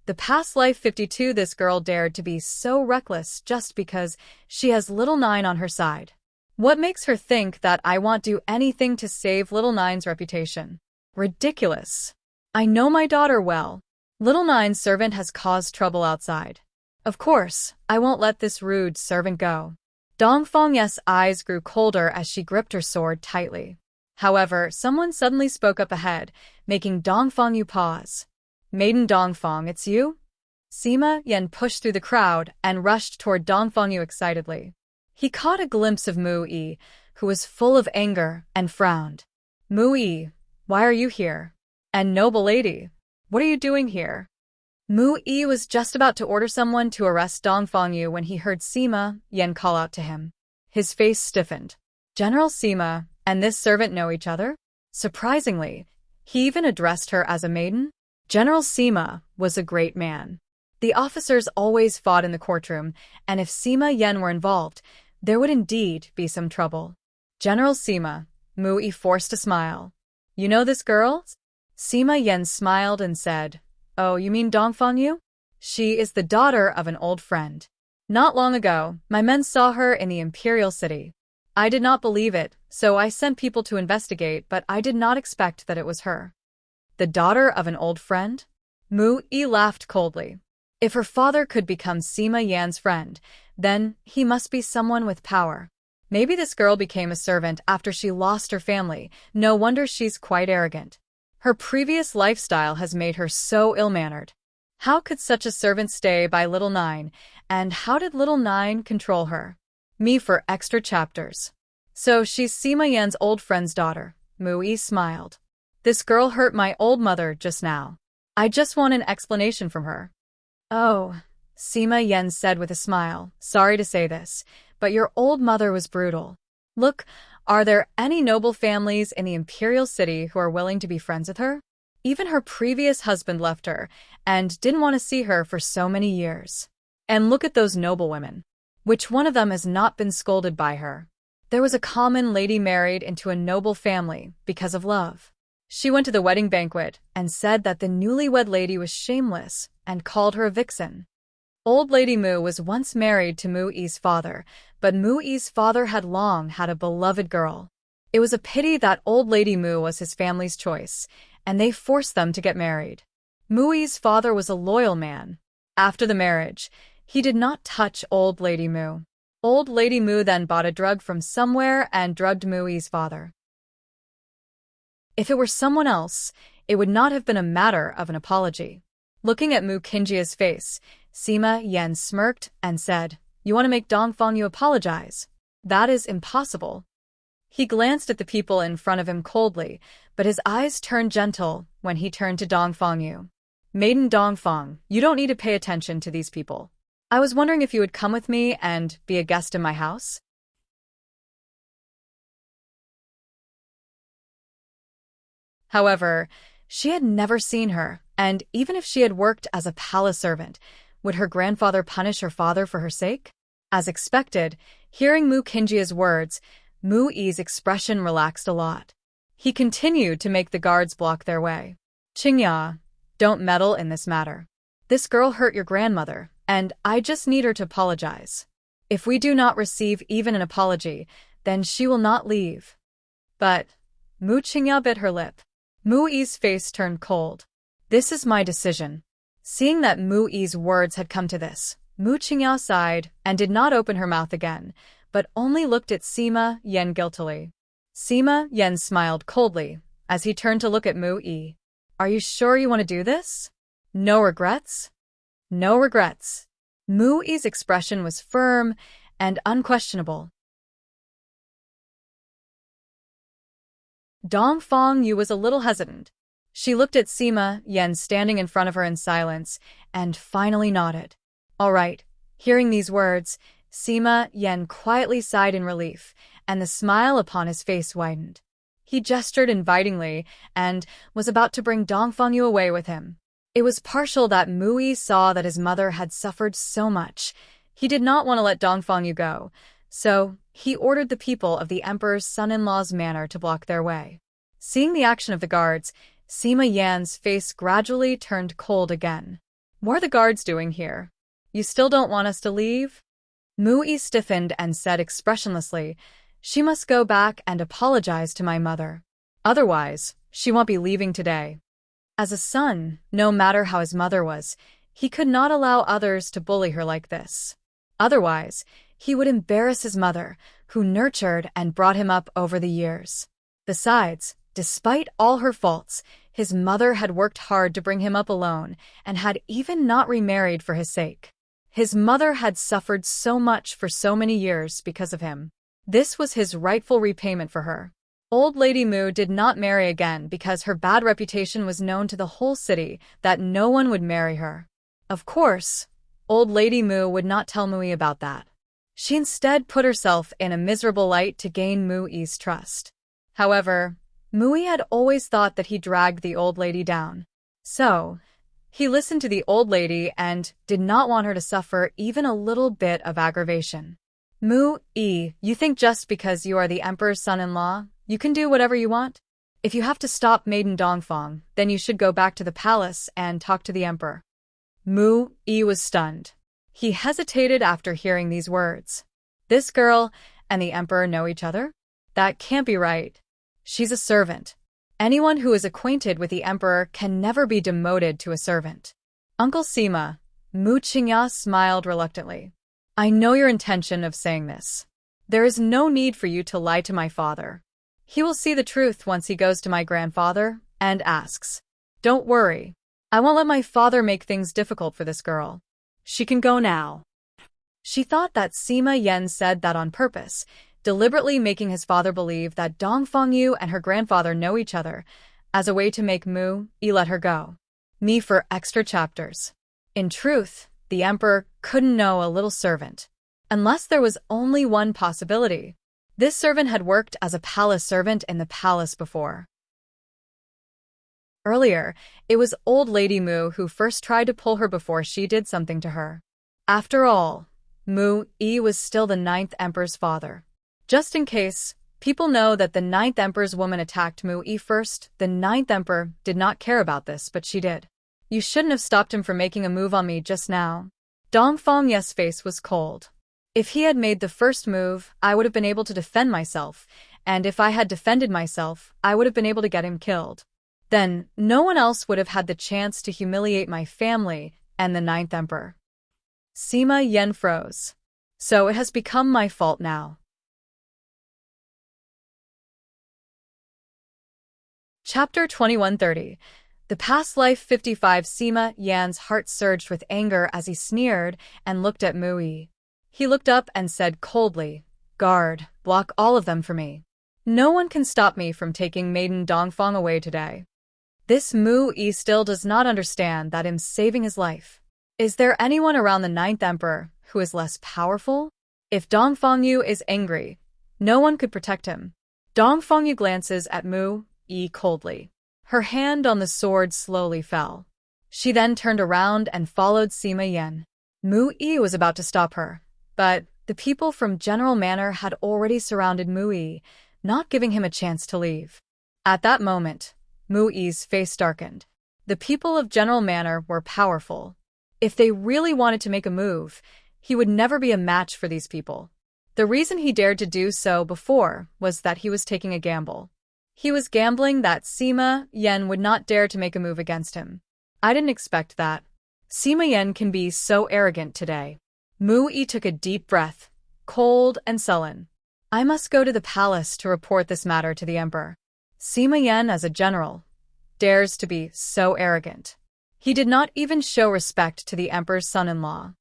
The past life 52. This girl dared to be so reckless just because she has Little Nine on her side. What makes her think that I won't do anything to save Little Nine's reputation? Ridiculous. I know my daughter well. Little Nine's servant has caused trouble outside. Of course, I won't let this rude servant go. Dong Fengyu's eyes grew colder as she gripped her sword tightly. However, someone suddenly spoke up ahead, making Dong Fengyu pause. Maiden Dongfeng, it's you? Sima Yan pushed through the crowd and rushed toward Dong Fengyu excitedly. He caught a glimpse of Mu Yi, who was full of anger, and frowned. Mu Yi, why are you here? And noble lady, what are you doing here? Mu Yi was just about to order someone to arrest Dong Fengyu when he heard Sima Yan call out to him. His face stiffened. General Sima and this servant know each other? Surprisingly, he even addressed her as a maiden. General Sima was a great man. The officers always fought in the courtroom, and if Sima Yan were involved, there would indeed be some trouble. General Sima, Mu Yi forced a smile. You know this girl? Sima Yan smiled and said, Oh, you mean Dong Fengyu? She is the daughter of an old friend. Not long ago, my men saw her in the imperial city. I did not believe it, so I sent people to investigate, but I did not expect that it was her. The daughter of an old friend? Mu Yi laughed coldly. If her father could become Sima Yan's friend, then he must be someone with power. Maybe this girl became a servant after she lost her family. No wonder she's quite arrogant. Her previous lifestyle has made her so ill-mannered. How could such a servant stay by Little Nine, and how did Little Nine control her? Me for extra chapters. So she's Sima Yan's old friend's daughter. Mu Yi smiled. This girl hurt my old mother just now. I just want an explanation from her. Oh, Sima Yan said with a smile, sorry to say this, but your old mother was brutal. Look, are there any noble families in the imperial city who are willing to be friends with her? Even her previous husband left her and didn't want to see her for so many years. And look at those noble women. Which one of them has not been scolded by her? There was a common lady married into a noble family because of love. She went to the wedding banquet and said that the newlywed lady was shameless and called her a vixen. Old Lady Mu was once married to Mu Yi's father, but Mu Yi's father had long had a beloved girl. It was a pity that Old Lady Mu was his family's choice, and they forced them to get married. Mu Yi's father was a loyal man. After the marriage, he did not touch Old Lady Mu. Old Lady Mu then bought a drug from somewhere and drugged Mu Yi's father. If it were someone else, it would not have been a matter of an apology. Looking at Mu Qingjia's face, Sima Yan smirked and said, "You want to make Dongfang Yu apologize? That is impossible." He glanced at the people in front of him coldly, but his eyes turned gentle when he turned to Dongfang Yu. "Maiden Dongfang, you don't need to pay attention to these people. I was wondering if you would come with me and be a guest in my house?" However, she had never seen her, and even if she had worked as a palace servant, would her grandfather punish her father for her sake? As expected, hearing Mu Qingjia's words, Mu Yi's expression relaxed a lot. He continued to make the guards block their way. "Qingya, don't meddle in this matter. This girl hurt your grandmother, and I just need her to apologize. If we do not receive even an apology, then she will not leave." But Mu Qingya bit her lip. Mu Yi's face turned cold. "This is my decision." Seeing that Mu Yi's words had come to this, Mu Qingya sighed and did not open her mouth again, but only looked at Sima Yan guiltily. Sima Yan smiled coldly as he turned to look at Mu Yi. "Are you sure you want to do this? No regrets?" "No regrets." Mu Yi's expression was firm and unquestionable. Dongfang Yu was a little hesitant. She looked at Sima Yan standing in front of her in silence and finally nodded. "All right." Hearing these words, Sima Yan quietly sighed in relief, and the smile upon his face widened. He gestured invitingly and was about to bring Dongfang Yu away with him. It was partial that Mu Yi saw that his mother had suffered so much. He did not want to let Dongfang Yu go, so he ordered the people of the emperor's son-in-law's manor to block their way. Seeing the action of the guards, Sima Yan's face gradually turned cold again. "What are the guards doing here? You still don't want us to leave?" Mu Yi stiffened and said expressionlessly, "She must go back and apologize to my mother. Otherwise, she won't be leaving today." As a son, no matter how his mother was, he could not allow others to bully her like this. Otherwise, he would embarrass his mother, who nurtured and brought him up over the years. Besides, despite all her faults, his mother had worked hard to bring him up alone and had even not remarried for his sake. His mother had suffered so much for so many years because of him. This was his rightful repayment for her. Old Lady Mu did not marry again because her bad reputation was known to the whole city that no one would marry her. Of course, Old Lady Mu would not tell Mu Yi about that. She instead put herself in a miserable light to gain Mu Yi's trust. However, Mu Yi had always thought that he dragged the old lady down. So, he listened to the old lady and did not want her to suffer even a little bit of aggravation. "Mu Yi, you think just because you are the emperor's son-in-law, you can do whatever you want? If you have to stop Maiden Dongfang, then you should go back to the palace and talk to the emperor." Mu Yi was stunned. He hesitated after hearing these words. This girl and the emperor know each other? That can't be right. She's a servant. Anyone who is acquainted with the emperor can never be demoted to a servant. "Uncle Sima," Mu Qingya smiled reluctantly. "I know your intention of saying this. There is no need for you to lie to my father. He will see the truth once he goes to my grandfather and asks. Don't worry. I won't let my father make things difficult for this girl. She can go now." She thought that Sima Yan said that on purpose, deliberately making his father believe that Dongfang Yu and her grandfather know each other, as a way to make Mu Yi let her go. Me for extra chapters. In truth, the emperor couldn't know a little servant. Unless there was only one possibility. This servant had worked as a palace servant in the palace before. Earlier, it was old Lady Mu who first tried to pull her before she did something to her. After all, Mu Yi was still the 9th emperor's father. Just in case, people know that the 9th emperor's woman attacked Mu Yi first, the 9th emperor did not care about this, but she did. "You shouldn't have stopped him from making a move on me just now." Dongfang Yu's face was cold. If he had made the first move, I would have been able to defend myself, and if I had defended myself, I would have been able to get him killed. Then, no one else would have had the chance to humiliate my family and the 9th emperor. Sima Yan froze. So it has become my fault now. Chapter 2130. The past life 55 Sima Yan's heart surged with anger as he sneered and looked at Mu Yi. He looked up and said coldly, "Guard, block all of them for me. No one can stop me from taking Maiden Dongfang away today." This Mu Yi still does not understand that I'm saving his life. Is there anyone around the Ninth Emperor who is less powerful? If Dongfangyu is angry, no one could protect him. Dongfangyu glances at Mu Yi coldly. Her hand on the sword slowly fell. She then turned around and followed Sima Yan. Mu Yi was about to stop her, but the people from General Manor had already surrounded Mu Yi, not giving him a chance to leave. At that moment, Mu Yi's face darkened. The people of General Manor were powerful. If they really wanted to make a move, he would never be a match for these people. The reason he dared to do so before was that he was taking a gamble. He was gambling that Sima Yan would not dare to make a move against him. I didn't expect that. Sima Yan can be so arrogant today. Mu Yi took a deep breath, cold and sullen. I must go to the palace to report this matter to the emperor. Sima Yan, as a general, dares to be so arrogant. He did not even show respect to the emperor's son-in-law.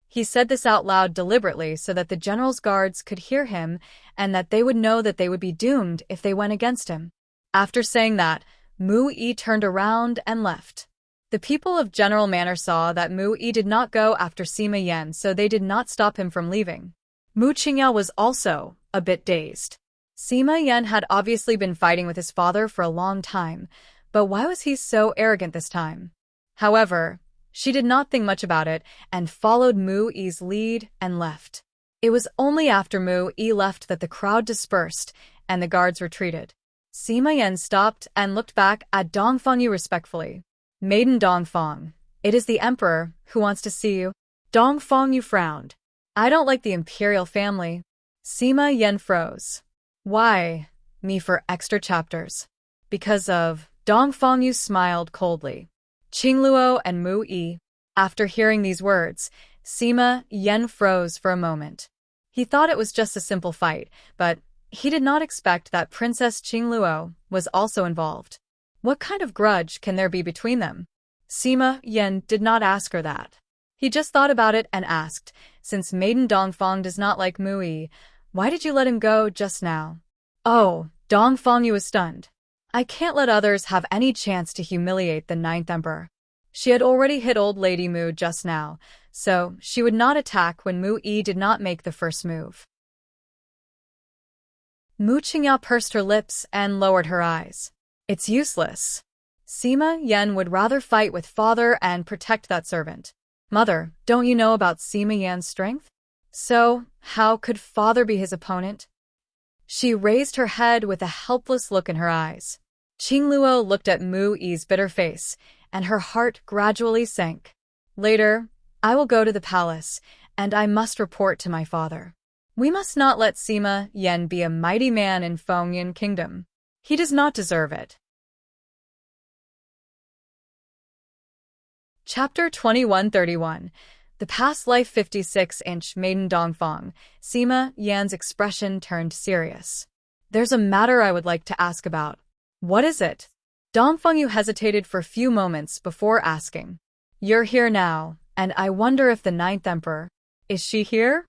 He said this out loud deliberately so that the general's guards could hear him and that they would know that they would be doomed if they went against him. After saying that, Mu Yi turned around and left. The people of General Manor saw that Mu Yi did not go after Sima Yan, so they did not stop him from leaving. Mu Qingyao was also a bit dazed. Sima Yan had obviously been fighting with his father for a long time, but why was he so arrogant this time? However, she did not think much about it and followed Mu Yi's lead and left. It was only after Mu Yi left that the crowd dispersed and the guards retreated. Sima Yan stopped and looked back at Dongfangyu respectfully. Maiden Dongfang, it is the emperor who wants to see you. Dongfangyu frowned. I don't like the imperial family. Sima Yan froze. Why, me for extra chapters? Because of... Dongfangyu smiled coldly. Qingluo and Mu Yi. After hearing these words, Sima Yan froze for a moment. He thought it was just a simple fight, but he did not expect that Princess Qingluo was also involved. What kind of grudge can there be between them? Sima Yan did not ask her that. He just thought about it and asked, since Maiden Dongfang does not like Mu Yi, why did you let him go just now? Oh, Dongfangyu was stunned. I can't let others have any chance to humiliate the Ninth Emperor. She had already hit old Lady Mu just now, so she would not attack when Mu Yi did not make the first move. Mu Qingyao pursed her lips and lowered her eyes. It's useless. Sima Yan would rather fight with father and protect that servant. Mother, don't you know about Sima Yan's strength? So, how could father be his opponent? She raised her head with a helpless look in her eyes. Qingluo looked at Mu Yi's bitter face, and her heart gradually sank. Later, I will go to the palace, and I must report to my father. We must not let Sima Yan be a mighty man in Fengyan Kingdom. He does not deserve it. Chapter 2131. The past life 56-inch Maiden Dongfang. Sima Yan's expression turned serious. There's a matter I would like to ask about. What is it? Dongfangyu hesitated for a few moments before asking. You're here now, and I wonder if the Ninth Emperor... Is she here?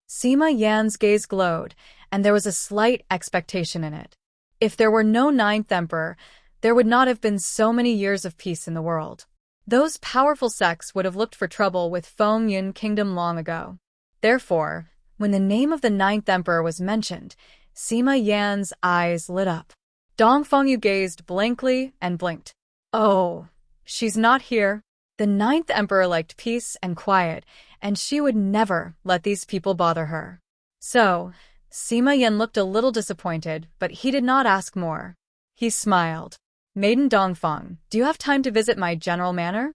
Sima Yan's gaze glowed, and there was a slight expectation in it. If there were no Ninth Emperor, there would not have been so many years of peace in the world. Those powerful sects would have looked for trouble with Fengyan Kingdom long ago. Therefore, when the name of the Ninth Emperor was mentioned, Sima Yan's eyes lit up. Dongfangyu gazed blankly and blinked. Oh, she's not here. The Ninth Emperor liked peace and quiet, and she would never let these people bother her. So, Sima Yan looked a little disappointed, but he did not ask more. He smiled. Maiden Dongfang, do you have time to visit my general manor?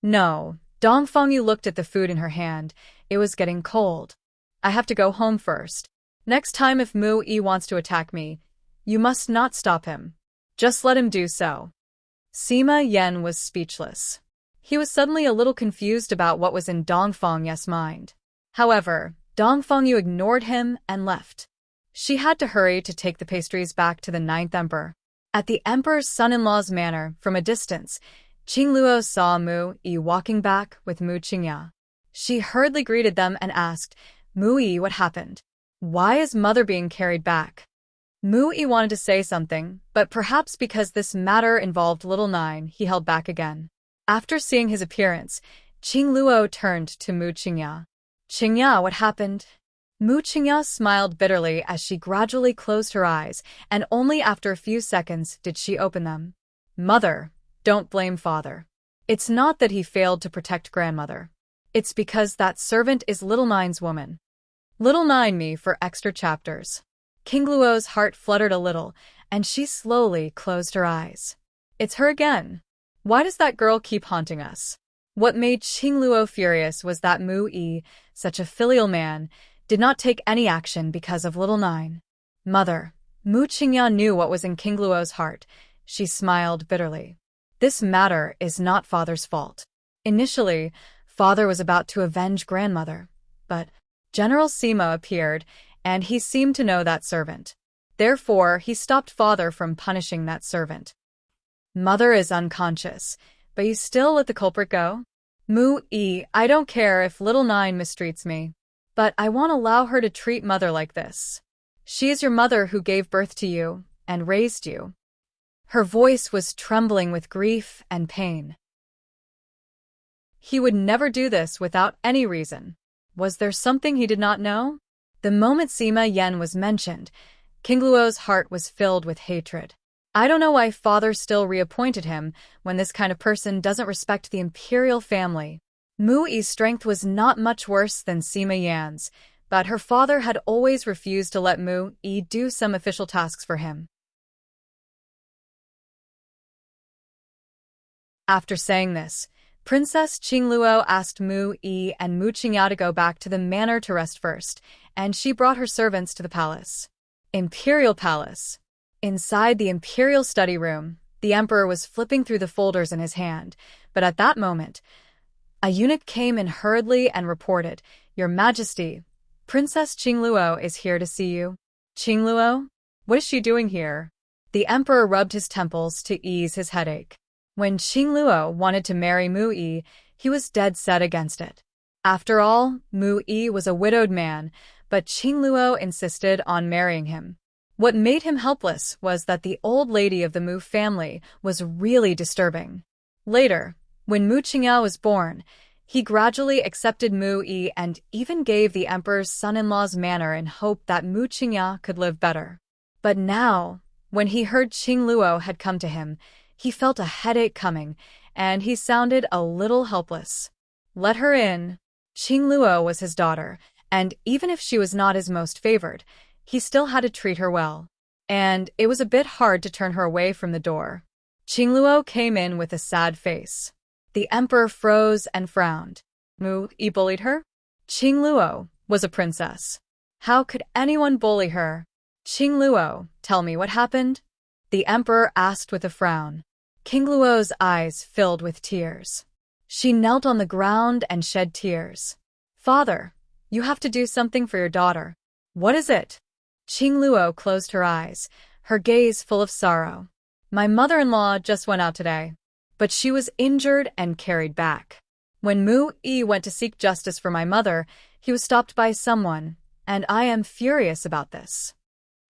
No. Dongfangyu looked at the food in her hand. It was getting cold. I have to go home first. Next time if Mu Yi wants to attack me, you must not stop him. Just let him do so. Sima Yan was speechless. He was suddenly a little confused about what was in Dongfang's mind. However, Dongfangyu ignored him and left. She had to hurry to take the pastries back to the Ninth Emperor. At the emperor's son-in-law's manor, from a distance, Qingluo saw Mu Yi walking back with Mu Qingya. She hurriedly greeted them and asked, Mu Yi, what happened? Why is mother being carried back? Mu Yi wanted to say something, but perhaps because this matter involved little Nine, he held back again. After seeing his appearance, Qingluo turned to Mu Qingya. Qingya, what happened? Mu Qingya smiled bitterly as she gradually closed her eyes, and only after a few seconds did she open them. Mother, don't blame father. It's not that he failed to protect grandmother. It's because that servant is little Nine's woman. Little Nine me for extra chapters. Qingluo's heart fluttered a little, and she slowly closed her eyes. It's her again. Why does that girl keep haunting us? What made Qingluo furious was that Mu Yi, such a filial man, did not take any action because of little Nine. Mother, Mu Qingya knew what was in Qingluo's heart. She smiled bitterly. This matter is not father's fault. Initially, father was about to avenge grandmother, but General Sima appeared, and he seemed to know that servant. Therefore, he stopped father from punishing that servant. Mother is unconscious, but you still let the culprit go? Mu Yi, I don't care if little Nine mistreats me, but I won't allow her to treat mother like this. She is your mother who gave birth to you and raised you. Her voice was trembling with grief and pain. He would never do this without any reason. Was there something he did not know? The moment Sima Yan was mentioned, Qingluo's heart was filled with hatred. I don't know why father still reappointed him when this kind of person doesn't respect the imperial family. Mu Yi's strength was not much worse than Sima Yan's, but her father had always refused to let Mu Yi do some official tasks for him. After saying this, Princess Qingluo asked Mu Yi and Mu Qingya to go back to the manor to rest first, and she brought her servants to the palace. Imperial Palace. Inside the imperial study room, the emperor was flipping through the folders in his hand, but at that moment, a eunuch came in hurriedly and reported, Your Majesty, Princess Qingluo is here to see you. Qingluo? What is she doing here? The emperor rubbed his temples to ease his headache. When Qingluo wanted to marry Mu Yi, he was dead set against it. After all, Mu Yi was a widowed man, but Qingluo insisted on marrying him. What made him helpless was that the old lady of the Mu family was really disturbing. Later, when Mu Qingya was born, he gradually accepted Mu Yi and even gave the emperor's son-in-law's manor in hope that Mu Qingya could live better. But now, when he heard Qingluo had come to him, he felt a headache coming, and he sounded a little helpless. Let her in. Qingluo was his daughter, and even if she was not his most favored, he still had to treat her well. And it was a bit hard to turn her away from the door. Qingluo came in with a sad face. The emperor froze and frowned. Mu Yi bullied her? Qingluo was a princess. How could anyone bully her? Qingluo, tell me what happened? The emperor asked with a frown. Qingluo's eyes filled with tears. She knelt on the ground and shed tears. Father, you have to do something for your daughter. What is it? Qingluo closed her eyes, her gaze full of sorrow. My mother-in-law just went out today, but she was injured and carried back. When Mu Yi went to seek justice for my mother, he was stopped by someone, and I am furious about this.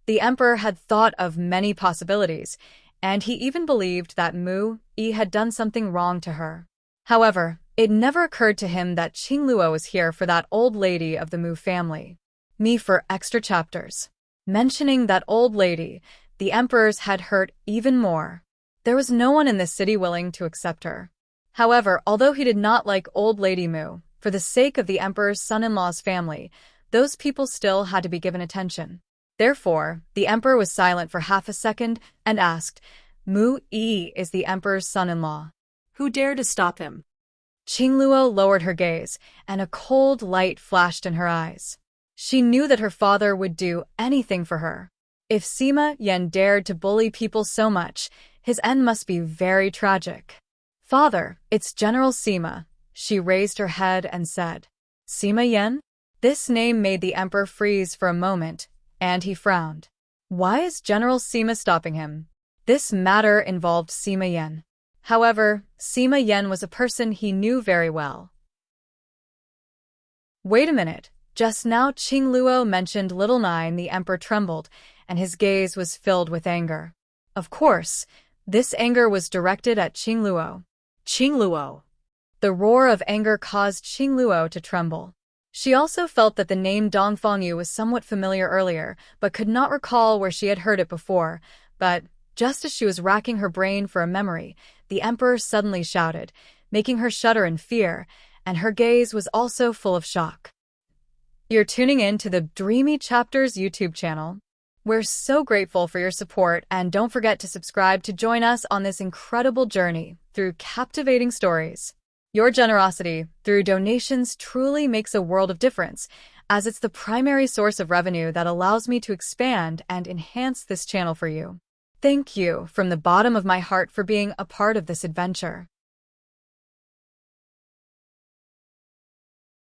The emperor had thought of many possibilities, and he even believed that Mu Yi had done something wrong to her. However, it never occurred to him that Qingluo was here for that old lady of the Mu family. Me for extra chapters. Mentioning that old lady, the emperor's head hurt even more. There was no one in the city willing to accept her. However, although he did not like old lady Mu, for the sake of the emperor's son-in-law's family, those people still had to be given attention. Therefore, the emperor was silent for half a second and asked, Mu Yi is the emperor's son-in-law. Who dared to stop him? Qingluo lowered her gaze, and a cold light flashed in her eyes. She knew that her father would do anything for her. If Sima Yan dared to bully people so much, his end must be very tragic. Father, it's General Sima. She raised her head and said, Sima Yan? This name made the emperor freeze for a moment, and he frowned. Why is General Sima stopping him? This matter involved Sima Yan. However, Sima Yan was a person he knew very well. Wait a minute. Just now Qing Luo mentioned Little Nine. The emperor trembled, and his gaze was filled with anger. Of course, this anger was directed at Qing Luo. Qing Luo. The roar of anger caused Qing Luo to tremble. She also felt that the name Dongfangyu was somewhat familiar earlier, but could not recall where she had heard it before. But just as she was racking her brain for a memory, the emperor suddenly shouted, making her shudder in fear, and her gaze was also full of shock. You're tuning in to the Dreamy Chapters YouTube channel. We're so grateful for your support, and don't forget to subscribe to join us on this incredible journey through captivating stories. Your generosity through donations truly makes a world of difference, as it's the primary source of revenue that allows me to expand and enhance this channel for you. Thank you from the bottom of my heart for being a part of this adventure.